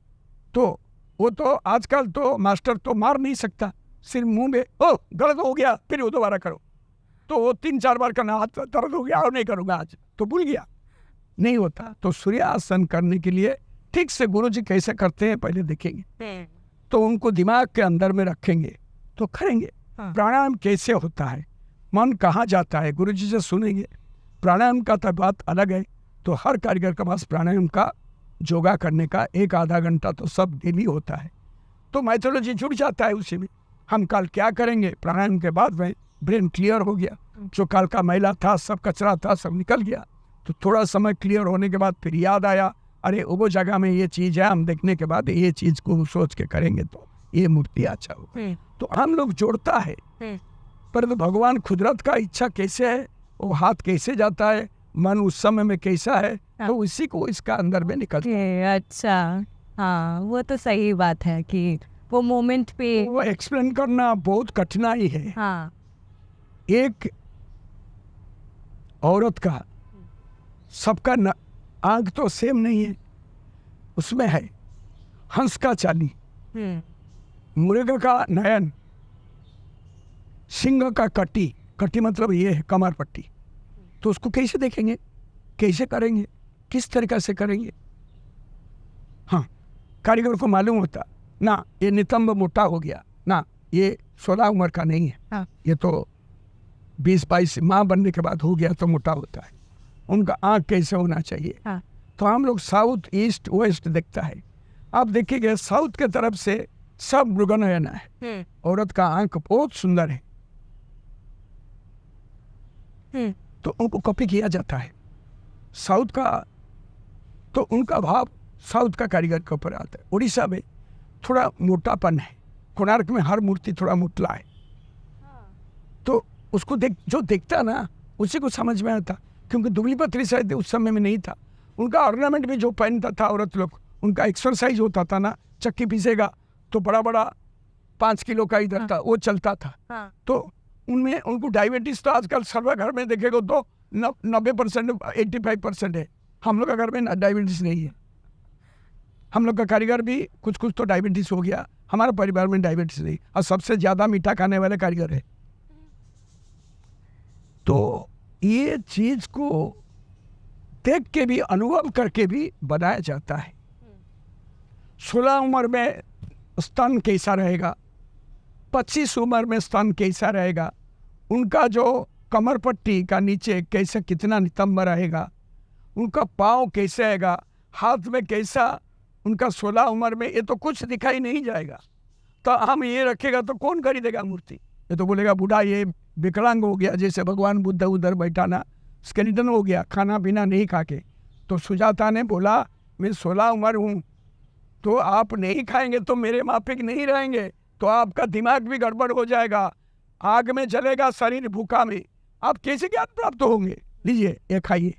तो वो तो आजकल तो मास्टर तो मार नहीं सकता, सिर्फ मुंह में ओ गलत हो गया फिर वो दोबारा करो, तो वो 3-4 बार करना, हाथ दर्द हो गया और नहीं करूँगा आज, तो भूल गया, नहीं होता। तो सूर्य आसन करने के लिए ठीक से गुरुजी कैसे करते हैं पहले देखेंगे, तो उनको दिमाग के अंदर में रखेंगे तो करेंगे। प्राणायाम कैसे होता है, मन कहाँ जाता है, गुरुजी से सुनेंगे। प्राणायाम का तो बात अलग है, तो हर कारीगर के पास प्राणायाम का योगा करने का 1-आधा घंटा तो सब डेली होता है। तो माइथोलॉजी जुड़ जाता है उसी में। हम कल क्या करेंगे, प्राणायाम के बाद में ब्रेन क्लियर हो गया, जो कल का मैला था, सब कचरा था, सब निकल गया। तो थोड़ा समय क्लियर होने के बाद फिर याद आया, अरे वो जगह में ये चीज़ है, हम देखने के बाद ये चीज़ को सोच के करेंगे तो ये मूर्ति अच्छा होगा। तो हम लोग जोड़ता है, पर भगवान कुदरत का इच्छा कैसे है, वो हाथ कैसे जाता है, मन उस समय में कैसा है, तो इसी को इसका अंदर में निकलता है। अच्छा, हाँ, वो तो सही बात है कि वो मोमेंट पे वो एक्सप्लेन करना बहुत कठिनाई है। हाँ, एक औरत का सबका आँख तो सेम नहीं है, उसमें है हंस का चाली, मुर्गा का नयन, सिंह का कटी, कटी मतलब ये है कमर पट्टी। तो उसको कैसे देखेंगे, कैसे करेंगे, किस तरीक़ा से करेंगे? हाँ, कारीगर को मालूम होता ना ये नितंब मोटा हो गया ना, ये 16 उम्र का नहीं है। हाँ। ये तो 20-22 माँ बनने के बाद हो गया तो मोटा होता है। उनका आँख कैसे होना चाहिए। हाँ। तो हम लोग साउथ ईस्ट वेस्ट देखता है। आप देखिएगा साउथ के तरफ से सब मृगनयन है, औरत का आँख बहुत सुंदर है, तो उनको कॉपी किया जाता है साउथ का। तो उनका भाव साउथ का कारीगर के ऊपर आता है। उड़ीसा में थोड़ा मोटापन है, कोणार्क में हर मूर्ति थोड़ा मुतला है। तो उसको जो देखता ना उसी को समझ में आता, क्योंकि दुबली पतली शायद उस समय में नहीं था। उनका ऑर्नामेंट भी जो पहनता था औरत लोग, उनका एक्सरसाइज होता था ना, चक्की पीसेगा तो बड़ा बड़ा 5 किलो का इधर था, वो चलता था। तो उनमें उनको डायबिटीज तो आजकल सर्व घर में देखेगा तो 90% 85% है। हम लोग का घर में डायबिटीज नहीं है। हम लोग का कारीगर भी कुछ तो डायबिटीज हो गया, हमारे परिवार में डायबिटीज नहीं, और सबसे ज़्यादा मीठा खाने वाले कारीगर है। तो ये चीज़ को देख के भी, अनुभव करके भी बनाया जाता है। 16 उम्र में स्तन कैसा रहेगा, 25 उम्र में स्तन कैसा रहेगा, उनका जो कमर पट्टी का नीचे कैसे कितना नितंब रहेगा, उनका पाँव कैसे रहेगा, हाथ में कैसा, उनका 16 उम्र में ये तो कुछ दिखाई नहीं जाएगा। तो हम ये रखेगा तो कौन खरीदेगा मूर्ति? ये तो बोलेगा बूढ़ा ये विकलांग हो गया, जैसे भगवान बुद्ध उधर बैठा ना, स्केलेटन हो गया, खाना पीना नहीं खा के। तो सुजाता ने बोला मैं 16 उम्र हूँ, तो आप नहीं खाएंगे तो मेरे माफिक नहीं रहेंगे, तो आपका दिमाग भी गड़बड़ हो जाएगा, आग में जलेगा शरीर भूखा में, आप कैसे ज्ञान प्राप्त होंगे? लीजिए ये खाइए,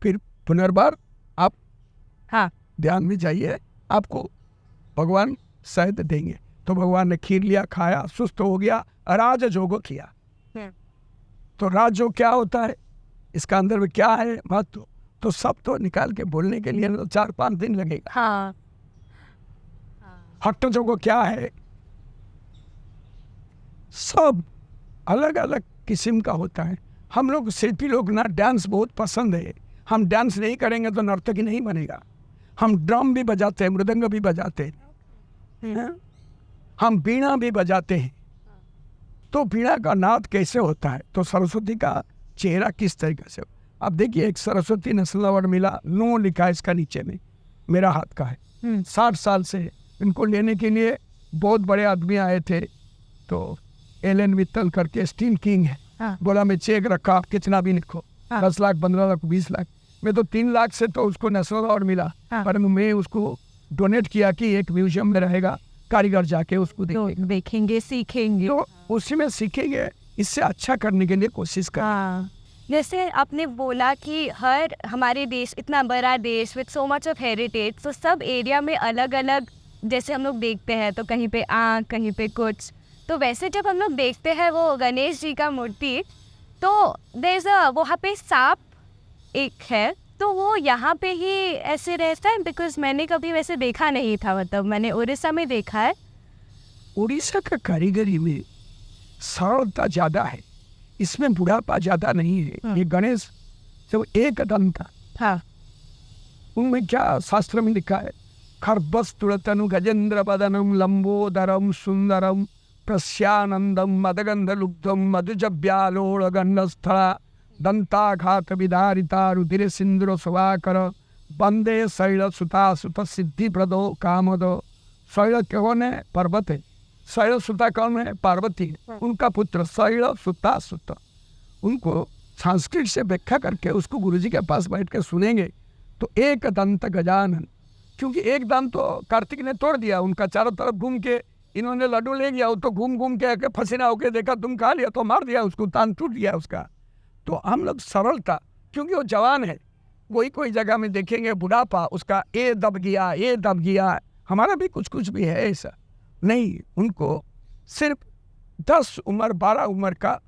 फिर पुनर्बार आप हाँ ध्यान में जाइए, आपको भगवान शायद देंगे। तो भगवान ने खीर लिया, खाया, सुस्त हो गया, राज जोगो किया। तो राज जो क्या होता है, इसका अंदर में क्या है महत्व, तो सब तो निकाल के बोलने के लिए तो 4-5 दिन लगेगा। हाँ। हट्ट जोगो क्या है, सब अलग अलग किस्म का होता है। हम लोग शिल्पी लोग ना डांस बहुत पसंद है, हम डांस नहीं करेंगे तो नर्तकी नहीं बनेगा। हम ड्रम भी बजाते हैं, मृदंग भी बजाते हैं, हम बीणा भी बजाते हैं। तो बीणा का नाद कैसे होता है, तो सरस्वती का चेहरा किस तरीके से। अब देखिए एक सरस्वती नेशनल अवार्ड मिला, नो लिखा है इसका नीचे में, मेरा हाथ का है। 60 साल से इनको लेने के लिए बहुत बड़े आदमी आए थे, तो एलन मित्तल करके स्टील किंग है। हाँ। बोला मैं चेक रखा, आप कितना भी लिखो, 10 लाख 15 लाख 20 लाख, मैं तो 3 लाख से तो उसको नेशनल अवार्ड मिला। पर मैं उसको डोनेट किया कि एक म्यूजियम में रहेगा, कारीगर जाके उसको देखेंगे, सीखेंगे, तो उसी में सीखेंगे, इससे अच्छा करने के लिए कोशिश करें। हाँ। जैसे आपने बोला कि हर हमारे देश इतना बड़ा देश with so much of heritage, तो सब एरिया में अलग अलग जैसे हम लोग देखते हैं, तो कहीं पे आँख, कहीं पे कुछ। तो वैसे जब हम लोग देखते हैं वो गणेश जी का मूर्ति, तो देयर वहाँ पे सांप एक है, तो वो यहाँ पे ही ऐसे रहता है? बिकॉज मैंने कभी वैसे देखा नहीं था, मतलब मैंने उड़ीसा में देखा है। उड़ीसा का कारीगरी में सरलता ज़्यादा है, इसमें बुढ़ापा ज़्यादा नहीं है। ये गणेश जब एक दम था, हाँ, उनमें क्या शास्त्र में लिखा है, खर्बस्तुलतनु गजेंद्र बदनम लंबोदरम सुंदरम प्रस्यानंदम मदगंध लुब्धम मधुजव्यालोड़ गंधस्थला दंताघात विदारिता रुधिर सिंदूर सुवाकर वंदे शैल सुता सुत सिद्धि प्रदो कामदो। शैल कौन है? पर्वत है। शैल सुता कौन है? पार्वती है। उनका पुत्र शैल सुता सुत। उनको संस्कृत से व्याख्या करके उसको गुरुजी के पास बैठ के सुनेंगे तो एक दंत गजानन, क्योंकि एक दांत तो कार्तिक ने तोड़ दिया उनका, चारों तरफ घूम के इन्होंने लड्डू ले गया, वो तो घूम घूम के आके फसीना होके देखा, तुम खा लिया तो मार दिया उसको, तान टूट गया उसका। तो हम लोग सरलता, क्योंकि वो जवान है, कोई जगह में देखेंगे बुढ़ापा उसका ये दब गया, हमारा भी कुछ भी है ऐसा नहीं। उनको सिर्फ 10 उम्र 12 उम्र का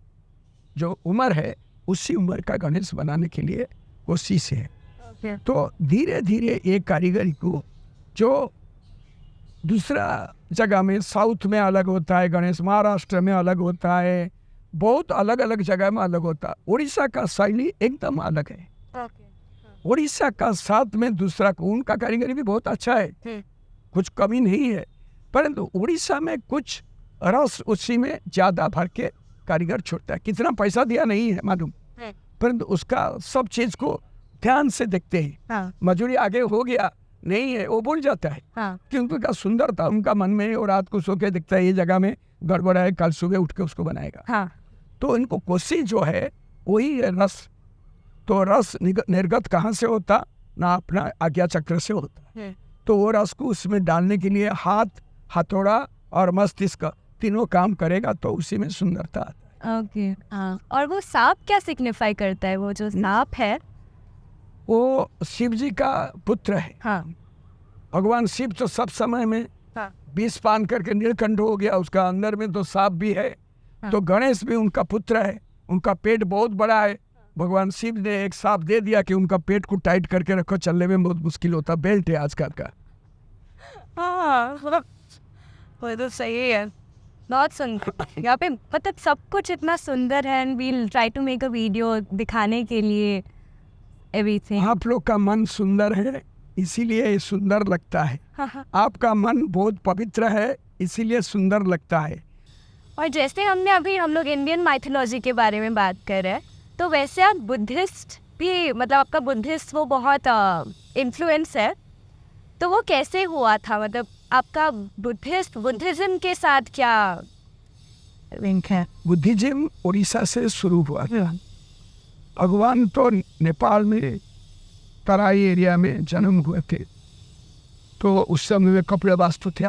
जो उम्र है उसी उम्र का गणेश बनाने के लिए कोशिश है। तो धीरे धीरे एक कारीगरी को जो दूसरा जगह में साउथ में अलग होता है गणेश, महाराष्ट्र में अलग होता है, बहुत अलग अलग जगह में अलग होता है। उड़ीसा का शैली एकदम अलग है। उड़ीसा का साथ में दूसरा, उनका कारीगरी भी बहुत अच्छा है, कुछ कमी नहीं है, परंतु उड़ीसा में कुछ रस उसी में ज़्यादा भर के कारीगर छोड़ता है। कितना पैसा दिया नहीं है मालूम, परंतु उसका सब चीज़ को ध्यान से देखते हैं। मजूरी आगे हो गया नहीं है वो भूल जाता है, क्योंकि उनका सुंदर था उनका मन में, और रात को सो के दिखता है ये जगह में गड़बड़ है, कल सुबह उठ के उसको बनाएगा। तो इनको कोशिश जो है वही है रस। तो रस निर्गत कहाँ से होता ना, अपना आज्ञा चक्र से होता है। तो वो रस को उसमें डालने के लिए हाथ, हथौड़ा और मस्तिष्क तीनों काम करेगा तो उसी में सुंदरता आता है। ओके। और वो सांप क्या सिग्निफाई करता है? वो जो सांप है वो शिव जी का पुत्र है। भगवान शिव तो सब समय में विष पान करके नीलकंठ हो गया, उसका अंदर में तो सांप भी है। तो गणेश भी उनका पुत्र है, उनका पेट बहुत बड़ा है। भगवान शिव ने एक सांप दे दिया कि उनका पेट को टाइट करके रखो, चलने में बहुत मुश्किल होता, बेल्ट है आजकल का। वो तो सही है, बहुत सुंदर। यहाँ पे मतलब सब कुछ इतना सुंदर है, and we'll try to make a video दिखाने के लिए एवरीथिंग। आप लोग का मन सुंदर है इसीलिए ये सुंदर लगता है। आपका मन बहुत पवित्र है इसीलिए सुंदर लगता है। और जैसे हम लोग इंडियन माइथोलॉजी के बारे में बात कर रहे हैं, तो वैसे आप बुद्धिस्ट भी, मतलब आपका बुद्धिस्ट वो बहुत इन्फ्लुएंस है, तो वो कैसे हुआ था? मतलब आपका बुद्धिज्म के साथ क्या लिंक है? बुद्धिज्म उड़ीसा से शुरू हुआ था। भगवान तो नेपाल में तराई एरिया में जन्म हुए थे, तो उस समय में कपिल वास्तु थे।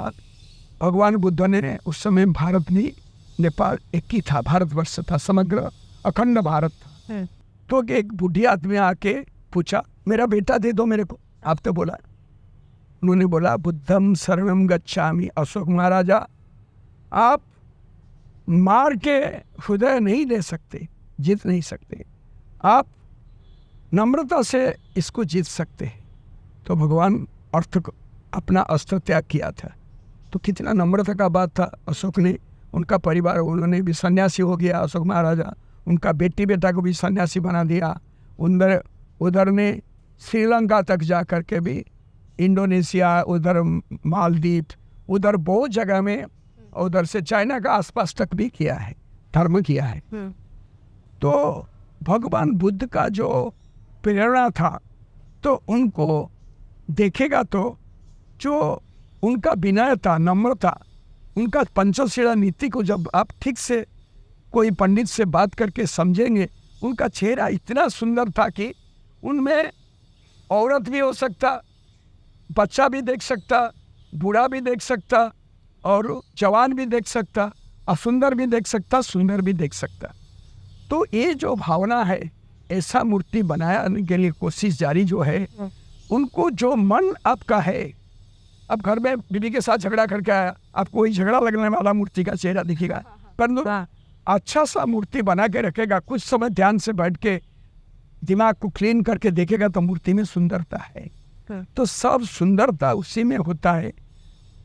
भगवान बुद्ध ने उस समय भारत में, नेपाल एक ही था, भारतवर्ष था, समग्र अखंड भारत था। तो एक बूढ़ी आदमी आके पूछा मेरा बेटा दे दो मेरे को। आप तो बोला, उन्होंने बोला बुद्धम शरणम गच्छामि। अशोक महाराजा, आप मार के हृदय नहीं ले सकते, जीत नहीं सकते, आप नम्रता से इसको जीत सकते हैं। तो भगवान अपना अस्त्र त्याग किया था, तो कितना नम्रता का बात था। अशोक ने, उनका परिवार, उन्होंने भी सन्यासी हो गया अशोक महाराजा, उनका बेटा को भी सन्यासी बना दिया। उधर ने श्रीलंका तक जा कर के भी, इंडोनेशिया, उधर मालदीव, उधर बहुत जगह में, उधर से चाइना का आसपास तक भी किया है, धर्म किया है। तो भगवान बुद्ध का जो प्रेरणा था, तो उनको देखेगा तो जो उनका विनय था, नम्रता, उनका पंचशीला नीति को जब आप ठीक से कोई पंडित से बात करके समझेंगे, उनका चेहरा इतना सुंदर था कि उनमें औरत भी हो सकता, बच्चा भी देख सकता, बूढ़ा भी देख सकता, और जवान भी देख सकता, असुंदर भी देख सकता, सुंदर भी देख सकता। तो ये जो भावना है, ऐसा मूर्ति बनाने के लिए कोशिश जारी जो है, उनको जो मन आपका है, अब घर में बीवी के साथ झगड़ा करके आया, आपको वही झगड़ा लगने वाला मूर्ति का चेहरा दिखेगा, परंतु अच्छा सा मूर्ति बना के रखेगा, कुछ समय ध्यान से बैठ के दिमाग को क्लीन करके देखेगा तो मूर्ति में सुंदरता है। तो सब सुंदरता उसी में होता है।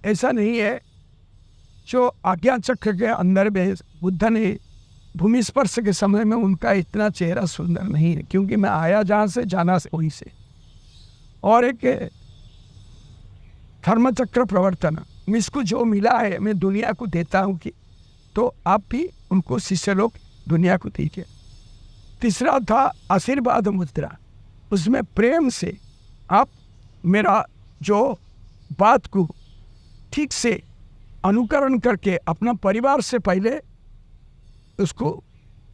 ऐसा नहीं है जो आज्ञा चक्र के अंदर में बुद्ध ने भूमि स्पर्श के समय में उनका इतना चेहरा सुंदर नहीं है, क्योंकि मैं आया जहाँ से, जाना से वहीं से। और एक धर्मचक्र प्रवर्तन, इसको जो मिला है मैं दुनिया को देता हूँ कि, तो आप भी उनको शिष्य लोग दुनिया को दीजिए। तीसरा था आशीर्वाद मुद्रा, उसमें प्रेम से आप मेरा जो बात को ठीक से अनुकरण करके अपना परिवार से पहले उसको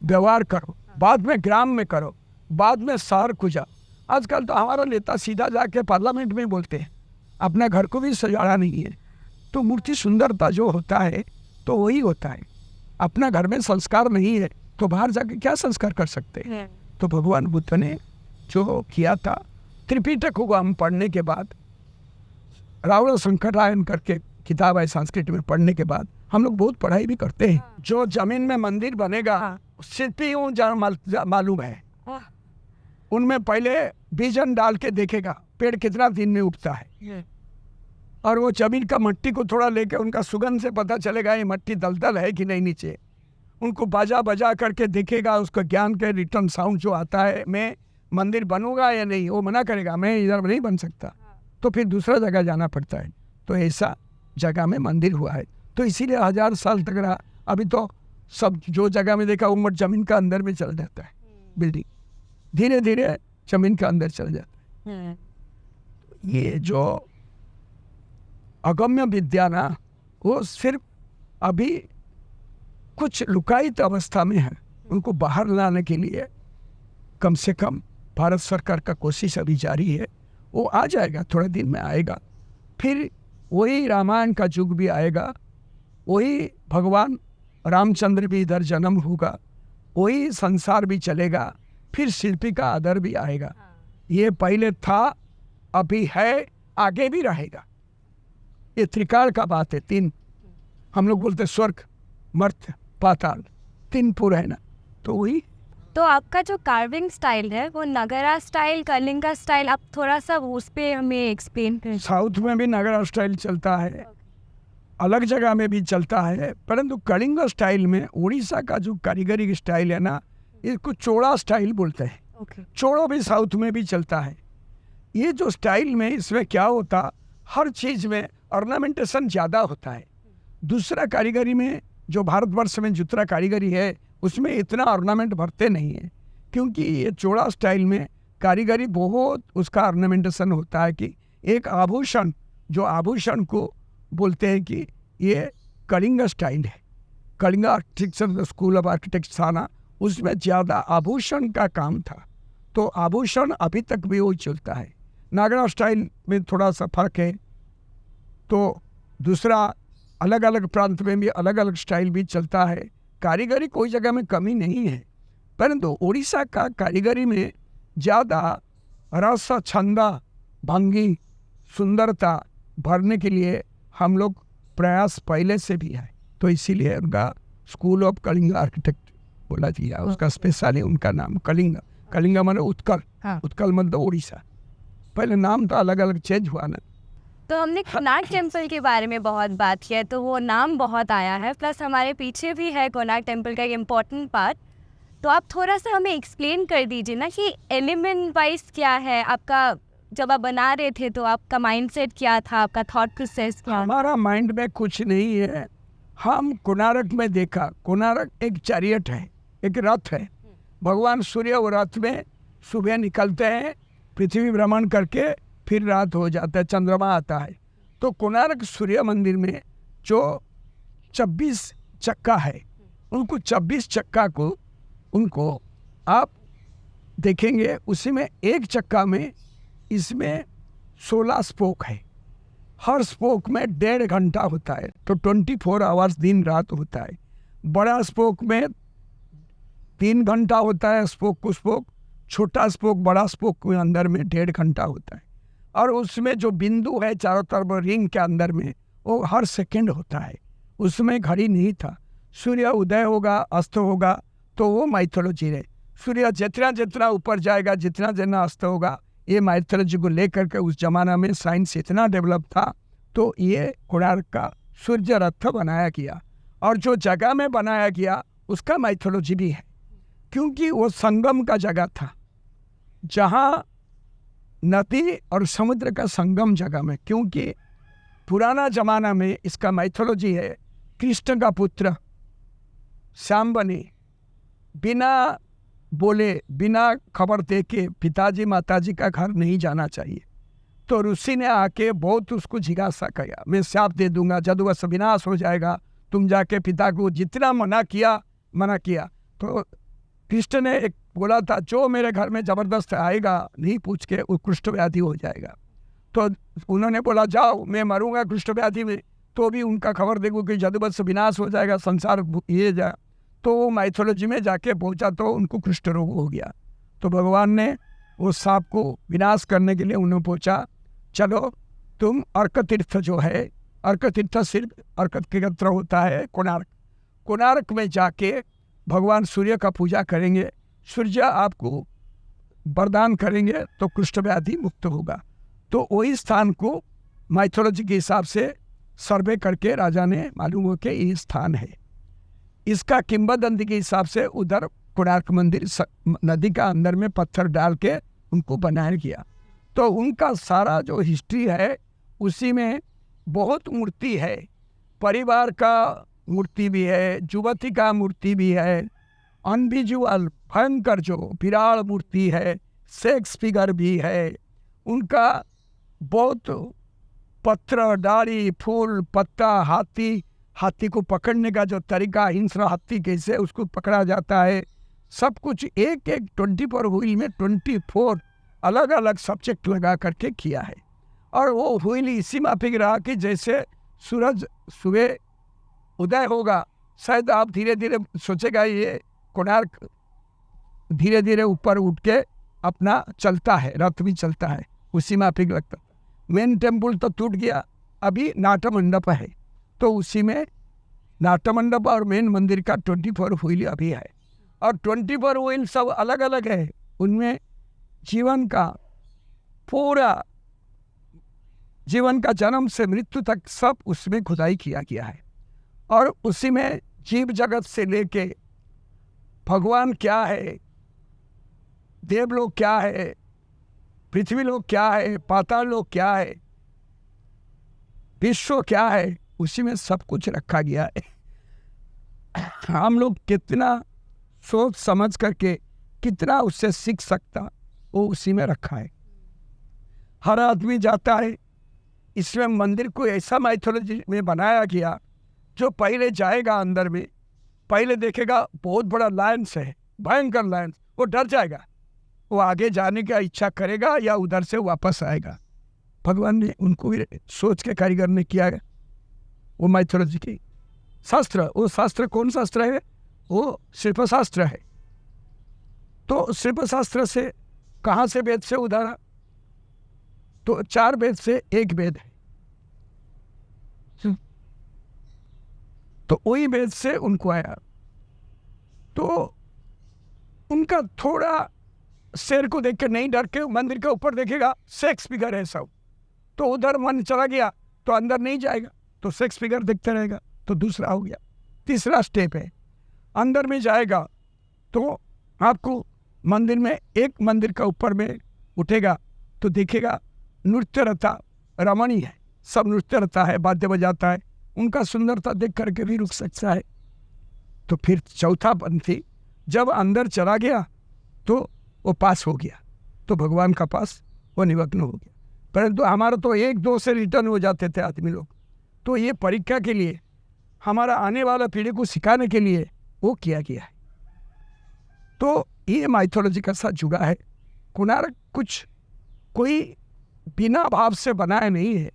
व्यवहार करो, बाद में ग्राम में करो, बाद में शहर को जाओ। आजकल तो हमारा नेता सीधा जाके पार्लियामेंट में बोलते हैं, अपना घर को भी सजाना नहीं है। तो मूर्ति सुंदरता जो होता है तो वही होता है। अपना घर में संस्कार नहीं है तो बाहर जाके क्या संस्कार कर सकते हैं। तो भगवान बुद्ध ने जो किया था, त्रिपिटक को हम पढ़ने के बाद, रावण संकटायन करके किताब है संस्कृत में, पढ़ने के बाद हम लोग बहुत पढ़ाई भी करते हैं। जो जमीन में मंदिर बनेगा शिल्पियों मालूम है, उनमें पहले बीजन डाल के देखेगा पेड़ कितना दिन में उगता है, और वो जमीन का मट्टी को थोड़ा लेके उनका सुगंध से पता चलेगा ये मट्टी दलदल है कि नहीं नीचे। उनको बाजा बजा करके देखेगा, उसका ज्ञान के रिटर्न साउंड जो आता है, मैं मंदिर बनूंगा या नहीं, वो मना करेगा मैं इधर नहीं बन सकता, तो फिर दूसरा जगह जाना पड़ता है। तो ऐसा जगह में मंदिर हुआ है। तो इसीलिए 1000 साल तक रहा। अभी तो सब जो जगह में देखा उम्र जमीन का अंदर में चल जाता है, बिल्डिंग धीरे धीरे जमीन के अंदर चल जाता है। ये जो अगम्य विद्या ना, वो सिर्फ अभी कुछ लुकायित अवस्था में है। उनको बाहर लाने के लिए कम से कम भारत सरकार का कोशिश अभी जारी है। वो आ जाएगा, थोड़े दिन में आएगा। फिर वही रामायण का युग भी आएगा, वही भगवान रामचंद्र भी इधर जन्म होगा, वही संसार भी चलेगा, फिर शिल्पी का आदर भी आएगा। ये पहले था, अभी है, आगे भी रहेगा। ये त्रिकाल का बात है। 3 हम लोग बोलते स्वर्ग, मर्त्य, पाताल, 3 पुर है ना, तो वही। तो आपका जो कार्विंग स्टाइल है वो नगरा स्टाइल, कलिंगा स्टाइल, आप थोड़ा सा उस पे हमें एक्सप्लेन करें। साउथ में भी नगरा स्टाइल चलता है, अलग जगह में भी चलता है, परंतु कलिंग स्टाइल में उड़ीसा का जो कारीगरी स्टाइल है ना, इसको चोड़ा स्टाइल बोलते हैं। चोड़ो भी साउथ में भी चलता है। ये जो स्टाइल में, इसमें क्या होता, हर चीज़ में ऑर्नामेंटेशन ज़्यादा होता है। दूसरा कारीगरी में, जो भारतवर्ष में दूसरा कारीगरी है, उसमें इतना ऑर्नामेंट भरते नहीं है, क्योंकि ये चोड़ा स्टाइल में कारीगरी बहुत उसका ऑर्नामेंटेशन होता है कि एक आभूषण, जो आभूषण को बोलते हैं कि ये कलिंग स्टाइल है। Kalinga architecture school of architect था ना, उसमें ज़्यादा आभूषण का काम था। तो आभूषण अभी तक भी वही चलता है। नागरा स्टाइल में थोड़ा सा फर्क है। तो दूसरा, अलग अलग प्रांत में भी अलग अलग स्टाइल भी चलता है। कारीगरी कोई जगह में कमी नहीं है, परंतु उड़ीसा का कारीगरी में ज़्यादा रस, छंदा, भंगी, सुंदरता भरने के लिए हम लोग प्रयास पहले से भी है। तो इसीलिए उनका स्कूल ऑफ कलिंग आर्किटेक्ट बोला दिया, उसका स्पेशल है उनका नाम कलिंग। कलिंग मतलब उत्कल, उत्कल मतलब उड़ीसा। पहले नाम तो अलग अलग चेंज हुआ ना। तो हमने कोणार्क टेम्पल के बारे में बहुत बात किया है, तो वो नाम बहुत आया है, प्लस हमारे पीछे भी है कोणार्क टेम्पल का एक इम्पॉर्टेंट पार्ट। तो आप थोड़ा सा हमें एक्सप्लेन कर दीजिए ना कि एलिमेंट वाइज क्या है आपका, जब आप बना रहे थे तो आपका माइंडसेट क्या था, आपका थॉट प्रोसेस क्या? हमारा माइंड में कुछ नहीं है। हम कोणार्क में देखा, कोणार्क एक चैरियट है, एक रथ है। भगवान सूर्य वो रथ में सुबह निकलते हैं, पृथ्वी भ्रमण करके फिर रात हो जाता है, चंद्रमा आता है। तो कोणार्क सूर्य मंदिर में जो 26 चक्का है, उनको 26 चक्का को उनको आप देखेंगे, उसी में एक चक्का में इसमें 16 स्पोक है। हर स्पोक में 1.5 घंटा होता है, तो 24 आवर्स दिन रात होता है। बड़ा स्पोक में 3 घंटा होता है, स्पोक को स्पोक। छोटा स्पोक बड़ा स्पोक के अंदर में 1.5 घंटा होता है। और उसमें जो बिंदु है चारों तरफ रिंग के अंदर में, वो हर सेकंड होता है। उसमें घड़ी नहीं था। सूर्य उदय होगा, अस्त होगा, तो वो माइथोलॉजी है। सूर्य जितना जितना ऊपर जाएगा, जितना जितना अस्त होगा, ये माइथोलॉजी को लेकर के उस जमाना में साइंस इतना डेवलप था। तो ये कोणार्क का सूर्य रथ बनाया गया, और जो जगह में बनाया गया उसका माइथोलॉजी भी है, क्योंकि वो संगम का जगह था, जहाँ नदी और समुद्र का संगम जगह में। क्योंकि पुराना जमाना में इसका माइथोलॉजी है, कृष्ण का पुत्र शाम्बनी बिना बोले बिना खबर दे के पिताजी माताजी का घर नहीं जाना चाहिए। तो ऋषि ने आके बहुत उसको जिज्ञासा किया, मैं श्राप दे दूंगा, जदुवश विनाश हो जाएगा, तुम जाके पिता को जितना मना किया। तो कृष्ण ने एक बोला था, जो मेरे घर में जबरदस्त आएगा नहीं पूछ के वो कुष्ठ व्याधि हो जाएगा। तो उन्होंने बोला जाओ, मैं मरूंगा कुष्ठ व्याधि में तो भी उनका खबर देखो कि जदुवश विनाश हो जाएगा, संसार ये जा। तो वो माइथोलॉजी में जाके पहुंचा तो उनको कुष्ठ रोग हो गया। तो भगवान ने वो सांप को विनाश करने के लिए उन्हें पूछा, चलो तुम अर्क तीर्थ जो है, अर्क तीर्थ सिर्फ अर्क तीर्थ होता है कोणार्क में जाके भगवान सूर्य का पूजा करेंगे, सूर्य आपको वरदान करेंगे तो कुष्ठ व्याधि मुक्त होगा। तो वही स्थान को माइथोलॉजी के हिसाब से सर्वे करके राजा ने मालूम हो कि ये स्थान है। इसका किंवदंती के हिसाब से उधर कोणार्क मंदिर नदी का अंदर में पत्थर डाल के उनको बनाया गया। तो उनका सारा जो हिस्ट्री है उसी में बहुत मूर्ति है, परिवार का मूर्ति भी है, युवती का मूर्ति भी है, अनविजुअल भयंकर जो विराट मूर्ति है, सेक्स फिगर भी है उनका, बहुत पत्र डाली फूल पत्ता, हाथी को पकड़ने का जो तरीका, हिंस्र हाथी कैसे उसको पकड़ा जाता है, सब कुछ एक 24 व्हील में 24 अलग अलग सब्जेक्ट लगा करके किया है। और वो व्हील इसी माफिक रहा कि जैसे सूरज सुबह उदय होगा, शायद आप धीरे धीरे सोचेगा ये कोणार्क धीरे धीरे ऊपर उठ के अपना चलता है, रथ भी चलता है, उसी माफिक लगता। मेन टेम्पल तो टूट गया, अभी नाट्य मंडप है, तो उसी में नाट्य मंडप और मेन मंदिर का 24 व्हील अभी है। और 24 व्हील सब अलग अलग है, उनमें जीवन का पूरा जीवन का जन्म से मृत्यु तक सब उसमें खुदाई किया गया है। और उसी में जीव जगत से लेके भगवान क्या है, देवलोक क्या है, पृथ्वी लोक क्या है, पाताल लोक क्या है, विश्व क्या है, उसी में सब कुछ रखा गया है। हम लोग कितना सोच समझ करके कितना उससे सीख सकता, वो उसी में रखा है। हर आदमी जाता है, इसमें मंदिर को ऐसा माइथोलॉजी में बनाया गया, जो पहले जाएगा अंदर में, पहले देखेगा बहुत बड़ा लायंस है, भयंकर लायंस, वो डर जाएगा, वो आगे जाने का इच्छा करेगा या उधर से वापस आएगा। भगवान ने उनको भी सोच के कारीगर ने किया है। वो माइथोलॉजी की शास्त्र, वो शास्त्र कौन शास्त्र है? वो शिल्पशास्त्र है। तो शिल्पशास्त्र से कहाँ से वेद से उधारा? तो 4 वेद से एक वेद है, तो वही वेद से उनको आया। तो उनका थोड़ा शेर को देख के नहीं डर के मंदिर के ऊपर देखेगा सेक्स फिगर है सब, तो उधर मन चला गया तो अंदर नहीं जाएगा, तो सेक्स फिगर देखते रहेगा, तो दूसरा हो गया। तीसरा स्टेप है, अंदर में जाएगा तो आपको मंदिर में एक मंदिर का ऊपर में उठेगा तो देखेगा नृत्य रता रमणी है, सब नृत्य रता है, वाद्य बजाता है, उनका सुंदरता देख करके भी रुक सकता है। तो फिर चौथा पंथी जब अंदर चला गया तो वो पास हो गया, तो भगवान का पास वो निमग्न हो गया। परंतु हमारा तो 1-2 से रिटर्न हो जाते थे आदमी लोग। तो ये परीक्षा के लिए, हमारा आने वाला पीढ़ी को सिखाने के लिए वो किया गया है। तो ये माइथोलॉजी का साथ जुड़ा है। कोणार्क कुछ कोई बिना भाव से बनाया नहीं है,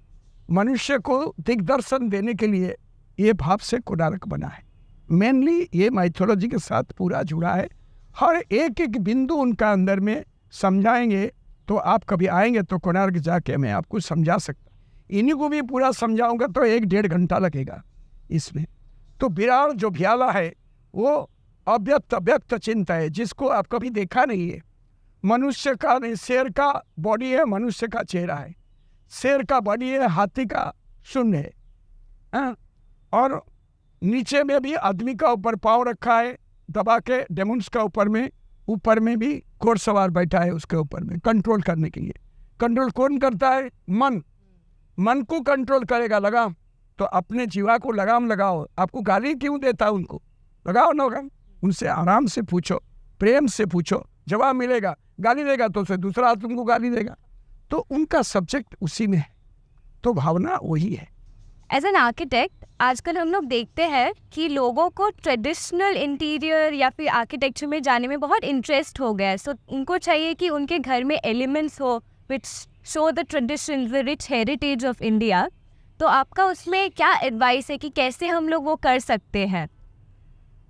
मनुष्य को दिग्दर्शन देने के लिए ये भाव से कोणार्क बना है। मेनली ये माइथोलॉजी के साथ पूरा जुड़ा है। हर एक एक बिंदु उनका अंदर में समझाएंगे, तो आप कभी आएंगे तो कोणार्क जाके मैं आपको समझा सकता। इन्हीं को भी पूरा समझाऊंगा तो 1-1.5 घंटा लगेगा इसमें। तो विराट जो भ्याला है वो अव्यक्त चिंता है, जिसको आप कभी देखा नहीं है। मनुष्य का नहीं, शेर का बॉडी है, मनुष्य का चेहरा है, शेर का बॉडी है, हाथी का शून्य है, हाँ? और नीचे में भी आदमी का ऊपर पाँव रखा है दबा के, डेमोन्स का ऊपर में भी घोड़सवार बैठा है उसके ऊपर में कंट्रोल करने के लिए। कंट्रोल कौन करता है? मन को कंट्रोल करेगा लगाम। तो अपने जीवा को लगाम लगाओ। आपको गाली क्यों देता है? उनको लगाओ ना लगाम, उनसे आराम से पूछो प्रेम से पूछो, जवाब मिलेगा। गाली देगा तो उसे दूसरा तुमको गाली देगा। तो उनका सब्जेक्ट उसी में है, तो भावना वही है। एज एन आर्किटेक्ट आजकल हम लोग देखते हैं कि लोगों को ट्रेडिशनल इंटीरियर या फिर आर्किटेक्चर में जाने में बहुत इंटरेस्ट हो गया है। सो उनको चाहिए कि उनके घर में एलिमेंट्स हो which show the tradition, the rich heritage of India. तो आपका उसमें क्या एडवाइस है कि कैसे हम लोग वो कर सकते हैं?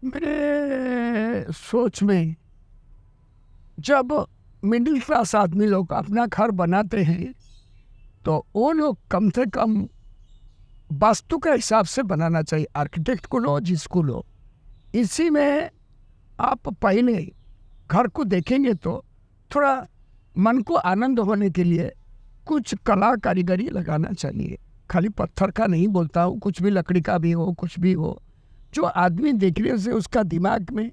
मेरे सोच में जब मिडिल क्लास आदमी लोग अपना घर बनाते हैं तो वो लोग कम से कम वास्तु के हिसाब से बनाना चाहिए। आर्किटेक्ट को लो, जिसको लो, इसी में आप पहले घर को देखेंगे तो थोड़ा मन को आनंद होने के लिए कुछ कला कारीगरी लगाना चाहिए। खाली पत्थर का नहीं बोलता हूँ, कुछ भी लकड़ी का भी हो, कुछ भी हो, जो आदमी देखने से उसका दिमाग में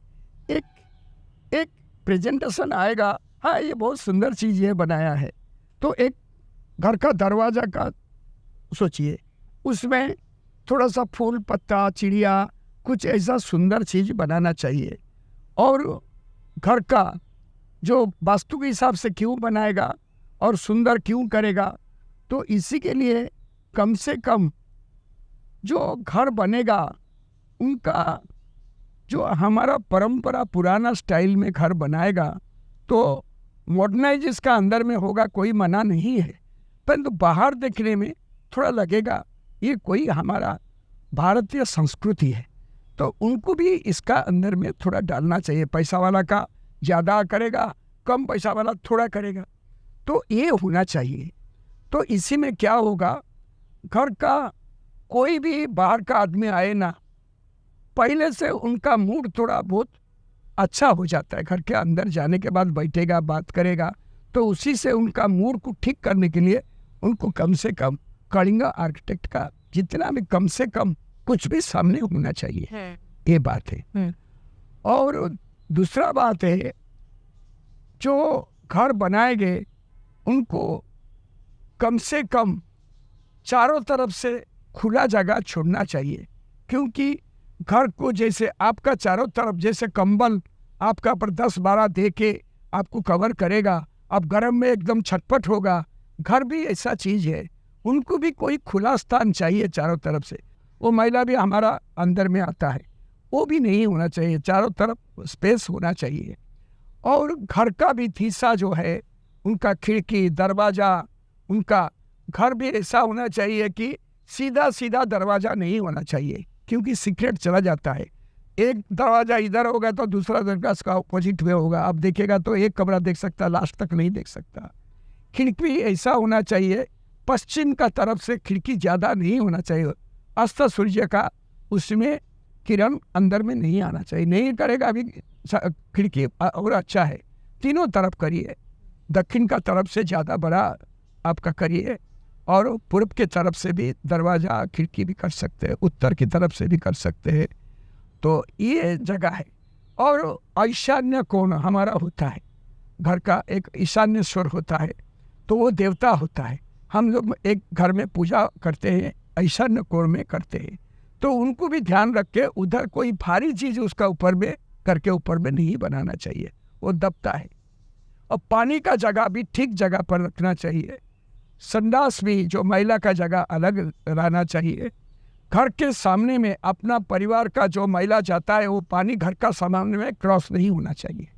एक प्रेजेंटेशन आएगा, हाँ ये बहुत सुंदर चीज़ ये बनाया है। तो एक घर का दरवाज़ा का सोचिए, उसमें थोड़ा सा फूल पत्ता, चिड़िया, कुछ ऐसा सुंदर चीज़ बनाना चाहिए। और घर का जो वास्तु के हिसाब से क्यों बनाएगा और सुंदर क्यों करेगा, तो इसी के लिए कम से कम जो घर बनेगा उनका जो हमारा परंपरा पुराना स्टाइल में घर बनाएगा तो मॉडर्नाइज इसका अंदर में होगा, कोई मना नहीं है, परंतु बाहर देखने में थोड़ा लगेगा ये कोई हमारा भारतीय संस्कृति है। तो उनको भी इसका अंदर में थोड़ा डालना चाहिए। पैसा वाला का ज़्यादा करेगा, कम पैसा वाला थोड़ा करेगा, तो ये होना चाहिए। तो इसी में क्या होगा, घर का कोई भी बाहर का आदमी आए ना, पहले से उनका मूड थोड़ा बहुत अच्छा हो जाता है। घर के अंदर जाने के बाद बैठेगा, बात करेगा, तो उसी से उनका मूड को ठीक करने के लिए उनको कम से कम कलिंग आर्किटेक्ट का जितना भी कम से कम कुछ भी सामने होना चाहिए। ये बात है। और दूसरा बात है, जो घर बनाएंगे उनको कम से कम चारों तरफ से खुला जगह छोड़ना चाहिए। क्योंकि घर को जैसे आपका चारों तरफ जैसे कंबल आपका पर 10-12 दे के आपको कवर करेगा, अब गर्म में एकदम छटपट होगा। घर भी ऐसा चीज़ है, उनको भी कोई खुला स्थान चाहिए चारों तरफ से। वो महिला भी हमारा अंदर में आता है, वो भी नहीं होना चाहिए, चारों तरफ स्पेस होना चाहिए। और घर का भी हिस्सा जो है, उनका खिड़की, दरवाज़ा, उनका घर भी ऐसा होना चाहिए कि सीधा सीधा दरवाज़ा नहीं होना चाहिए, क्योंकि सीक्रेट चला जाता है। एक दरवाज़ा इधर होगा तो दूसरा दरवाजा इसका अपोजिट में होगा, आप देखेगा तो एक कमरा देख सकता, लास्ट तक नहीं देख सकता। खिड़की ऐसा होना चाहिए, पश्चिम का तरफ से खिड़की ज़्यादा नहीं होना चाहिए, अस्त सूर्य का उसमें किरण अंदर में नहीं आना चाहिए। नहीं करेगा अभी खिड़की और अच्छा है, तीनों तरफ करिए। दक्षिण का तरफ से ज़्यादा बड़ा आपका करिए, और पूर्व के तरफ से भी दरवाज़ा खिड़की भी कर सकते हैं, उत्तर की तरफ से भी कर सकते हैं। तो ये जगह है। और ईशान्य कोण हमारा होता है, घर का एक ईशान्य स्वर होता है, तो वो देवता होता है। हम लोग एक घर में पूजा करते हैं, ईशान्य कोण में करते हैं, तो उनको भी ध्यान रख के उधर कोई भारी चीज़ उसका ऊपर में करके ऊपर में नहीं बनाना चाहिए, वो दबता है। और पानी का जगह भी ठीक जगह पर रखना चाहिए। संडास भी जो महिला का जगह अलग रहना चाहिए। घर के सामने में अपना परिवार का जो महिला जाता है, वो पानी घर का सामने में क्रॉस नहीं होना चाहिए।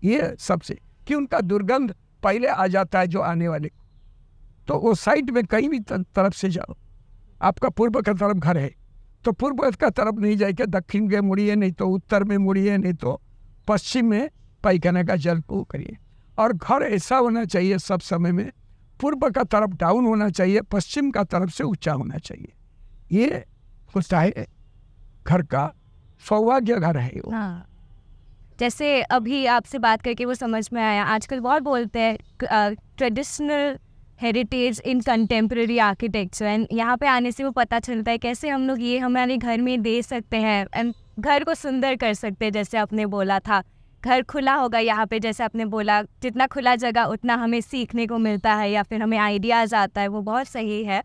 ये सबसे कि उनका दुर्गंध पहले आ जाता है जो आने वाले, तो वो साइड में कहीं भी तरफ से जाओ। आपका पूर्व का तरफ घर है तो पूर्व का तरफ नहीं जाइए, दक्षिण के मुड़िए, नहीं तो उत्तर में मुड़िए, नहीं तो पश्चिम में पैखाने का जल को करिए। और घर ऐसा होना चाहिए सब समय में, पूर्व का तरफ डाउन होना चाहिए, पश्चिम का तरफ से ऊंचा होना चाहिए। ये होता है घर का सौभाग्य घर है वो। हाँ, जैसे अभी आपसे बात करके वो समझ में आया, आजकल बहुत बोलते हैं traditional heritage in contemporary architecture, and यहाँ पे आने से वो पता चलता है कैसे हम लोग ये हमारे घर में दे सकते हैं एंड घर को सुंदर कर सकते हैं। जैसे आपने बोला था, घर खुला होगा यहाँ पे, जैसे आपने बोला जितना खुला जगह उतना हमें सीखने को मिलता है या फिर हमें आइडियाज़ आता है, वो बहुत सही है।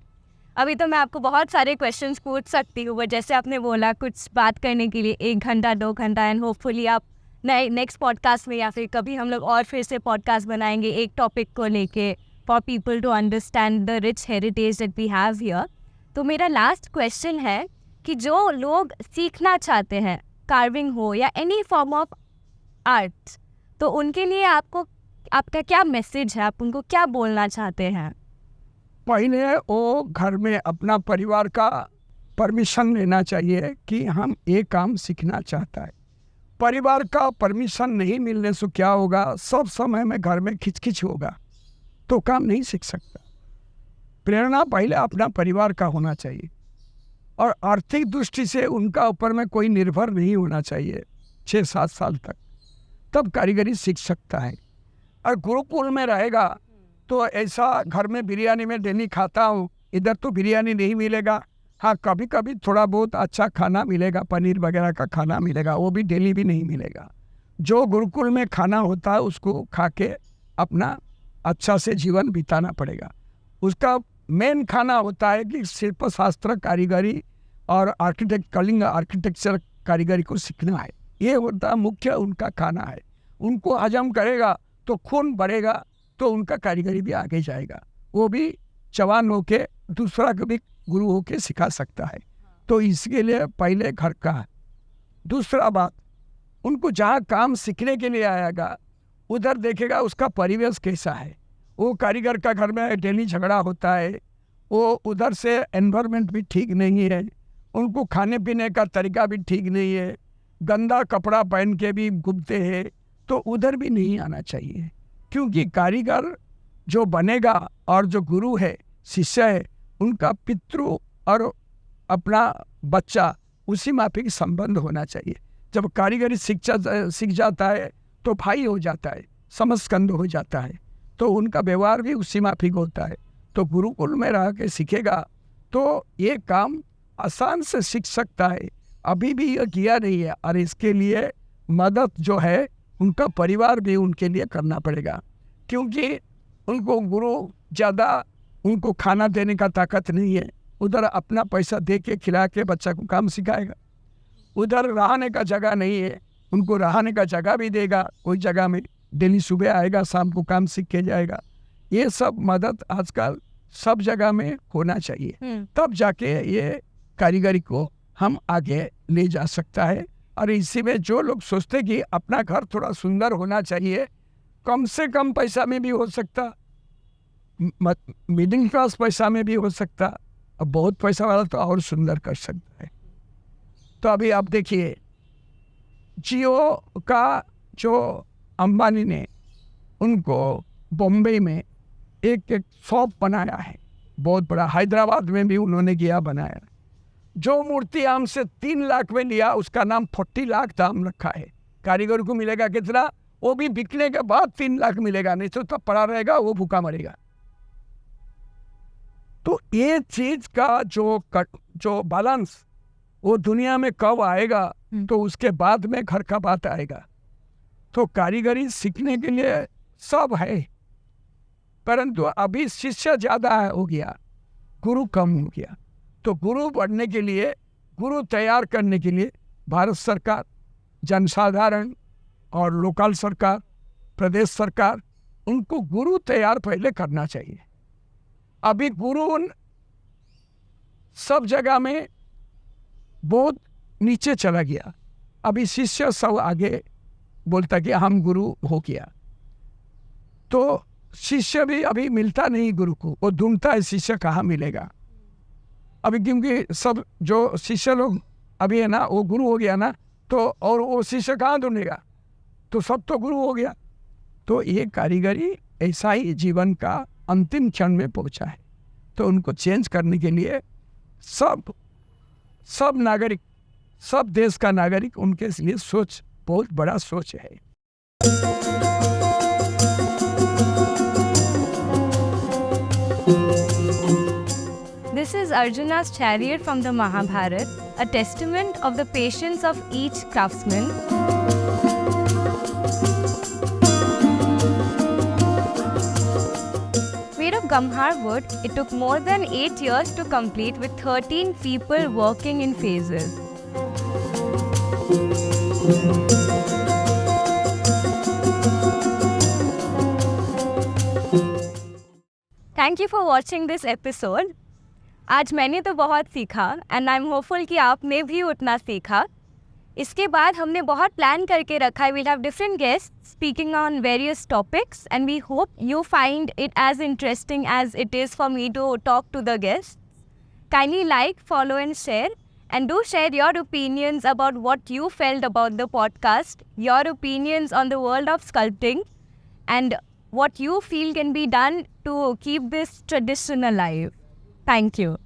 अभी तो मैं आपको बहुत सारे क्वेश्चंस पूछ सकती हूँ, बट जैसे आपने बोला कुछ बात करने के लिए 1 घंटा 2 घंटा, एंड होपफुली आप नए नेक्स्ट पॉडकास्ट में या फिर कभी हम लोग और फिर से पॉडकास्ट बनाएंगे एक टॉपिक को लेके, for people to understand the rich heritage that we have here. तो मेरा लास्ट क्वेश्चन है कि जो लोग सीखना चाहते हैं, कार्विंग हो या एनी फॉर्म ऑफ आर्ट, तो उनके लिए आपका क्या मैसेज है, आप उनको क्या बोलना चाहते हैं? पहले वो घर में अपना परिवार का परमिशन लेना चाहिए कि हम ये काम सीखना चाहता है। परिवार का परमिशन नहीं मिलने से क्या होगा, सब समय में घर में खिचखिच होगा तो काम नहीं सीख सकता। प्रेरणा पहले अपना परिवार का होना चाहिए और आर्थिक दृष्टि से उनका ऊपर में कोई निर्भर नहीं होना चाहिए 6-7 साल तक, तब कारीगरी सीख सकता है। और गुरुकुल में रहेगा तो ऐसा घर में बिरयानी में डेली खाता हूँ, इधर तो बिरयानी नहीं मिलेगा। हाँ, कभी कभी थोड़ा बहुत अच्छा खाना मिलेगा, पनीर वगैरह का खाना मिलेगा, वो भी डेली भी नहीं मिलेगा। जो गुरुकुल में खाना होता है उसको खा के अपना अच्छा से जीवन बिताना पड़ेगा। उसका मेन खाना होता है कि शिल्प शास्त्र कारीगरी और आर्किटेक्चर कारीगरी को सीखना है। ये होता मुख्य उनका खाना है। उनको हजम करेगा तो खून बढ़ेगा, तो उनका कारीगरी भी आगे जाएगा। वो भी जवान होके दूसरा को भी गुरु होके सिखा सकता है। तो इसके लिए पहले घर का है। दूसरा बात, उनको जहाँ काम सीखने के लिए आएगा उधर देखेगा उसका परिवेश कैसा है। वो कारीगर का घर में डेली झगड़ा होता है, वो उधर से एनवायरनमेंट भी ठीक नहीं है, उनको खाने पीने का तरीका भी ठीक नहीं है, गंदा कपड़ा पहन के भी घूमते हैं, तो उधर भी नहीं आना चाहिए। क्योंकि कारीगर जो बनेगा और जो गुरु है, शिष्य है, उनका पितृ और अपना बच्चा उसी माफिक संबंध होना चाहिए। जब कारीगरी सीख जाता है तो भाई हो जाता है, समस्कंद हो जाता है, तो उनका व्यवहार भी उसी माफिक होता है। तो गुरुकुल में रह के सीखेगा तो ये काम आसान से सीख सकता है। अभी भी ये किया नहीं है और इसके लिए मदद जो है उनका परिवार भी उनके लिए करना पड़ेगा। क्योंकि उनको गुरु ज़्यादा उनको खाना देने का ताकत नहीं है, उधर अपना पैसा दे के खिला के बच्चा को काम सिखाएगा। उधर रहने का जगह नहीं है, उनको रहने का जगह भी देगा कोई जगह में, डेली सुबह आएगा शाम को काम सीख के जाएगा। ये सब मदद आजकल सब जगह में होना चाहिए, तब जाके ये कारीगरी को हम आगे ले जा सकता है। और इसी में जो लोग सोचते कि अपना घर थोड़ा सुंदर होना चाहिए, कम से कम पैसा में भी हो सकता, मिडिल क्लास पैसा में भी हो सकता, और बहुत पैसा वाला तो और सुंदर कर सकता है। तो अभी आप देखिए, जियो का जो अंबानी ने उनको बॉम्बे में एक शॉप बनाया है बहुत बड़ा, हैदराबाद में भी उन्होंने किया बनाया। जो मूर्ति हमसे 3 लाख में लिया उसका नाम 40 लाख दाम रखा है। कारीगर को मिलेगा कितना, वो भी बिकने के बाद 3 लाख मिलेगा, नहीं तो तब पड़ा रहेगा, वो भूखा मरेगा। तो ये चीज का जो बैलेंस वो दुनिया में कब आएगा, तो उसके बाद में घर का बात आएगा। तो कारीगरी सीखने के लिए सब है, परंतु अभी शिष्य ज़्यादा हो गया, गुरु कम हो गया। तो गुरु बढ़ने के लिए, गुरु तैयार करने के लिए भारत सरकार, जनसाधारण और लोकल सरकार, प्रदेश सरकार, उनको गुरु तैयार पहले करना चाहिए। अभी गुरु सब जगह में बहुत नीचे चला गया, अभी शिष्य सब आगे बोलता कि हम गुरु हो गया। तो शिष्य भी अभी मिलता नहीं गुरु को, वो ढूंढता है शिष्य कहाँ मिलेगा अभी, क्योंकि सब जो शिष्य लोग अभी है ना वो गुरु हो गया ना, तो और वो शिष्य कहाँ ढूंढेगा, तो सब तो गुरु हो गया। तो ये कारीगरी ऐसा ही जीवन का अंतिम क्षण में पहुंचा है। तो उनको चेंज करने के लिए सब नागरिक, सब देश का नागरिक, उनके लिए सोच बहुत बड़ा सोच है। This is Arjuna's chariot from the Mahabharata, a testament of the patience of each craftsman. Made of Gamhar wood, it took more than 8 years to complete, with 13 people working in phases. Thank you for watching this episode. आज मैंने तो बहुत सीखा एंड आई एम होपफुल कि आपने भी उतना सीखा। इसके बाद हमने बहुत प्लान करके रखा है। We'll have different guest speaking on various topics and we hope you find it as interesting as it is for me to talk to the guest. Kindly like, follow and share, and do share your opinions about what you felt about the podcast, your opinions on the world of sculpting, and what you feel can be done to keep this tradition alive. Thank you.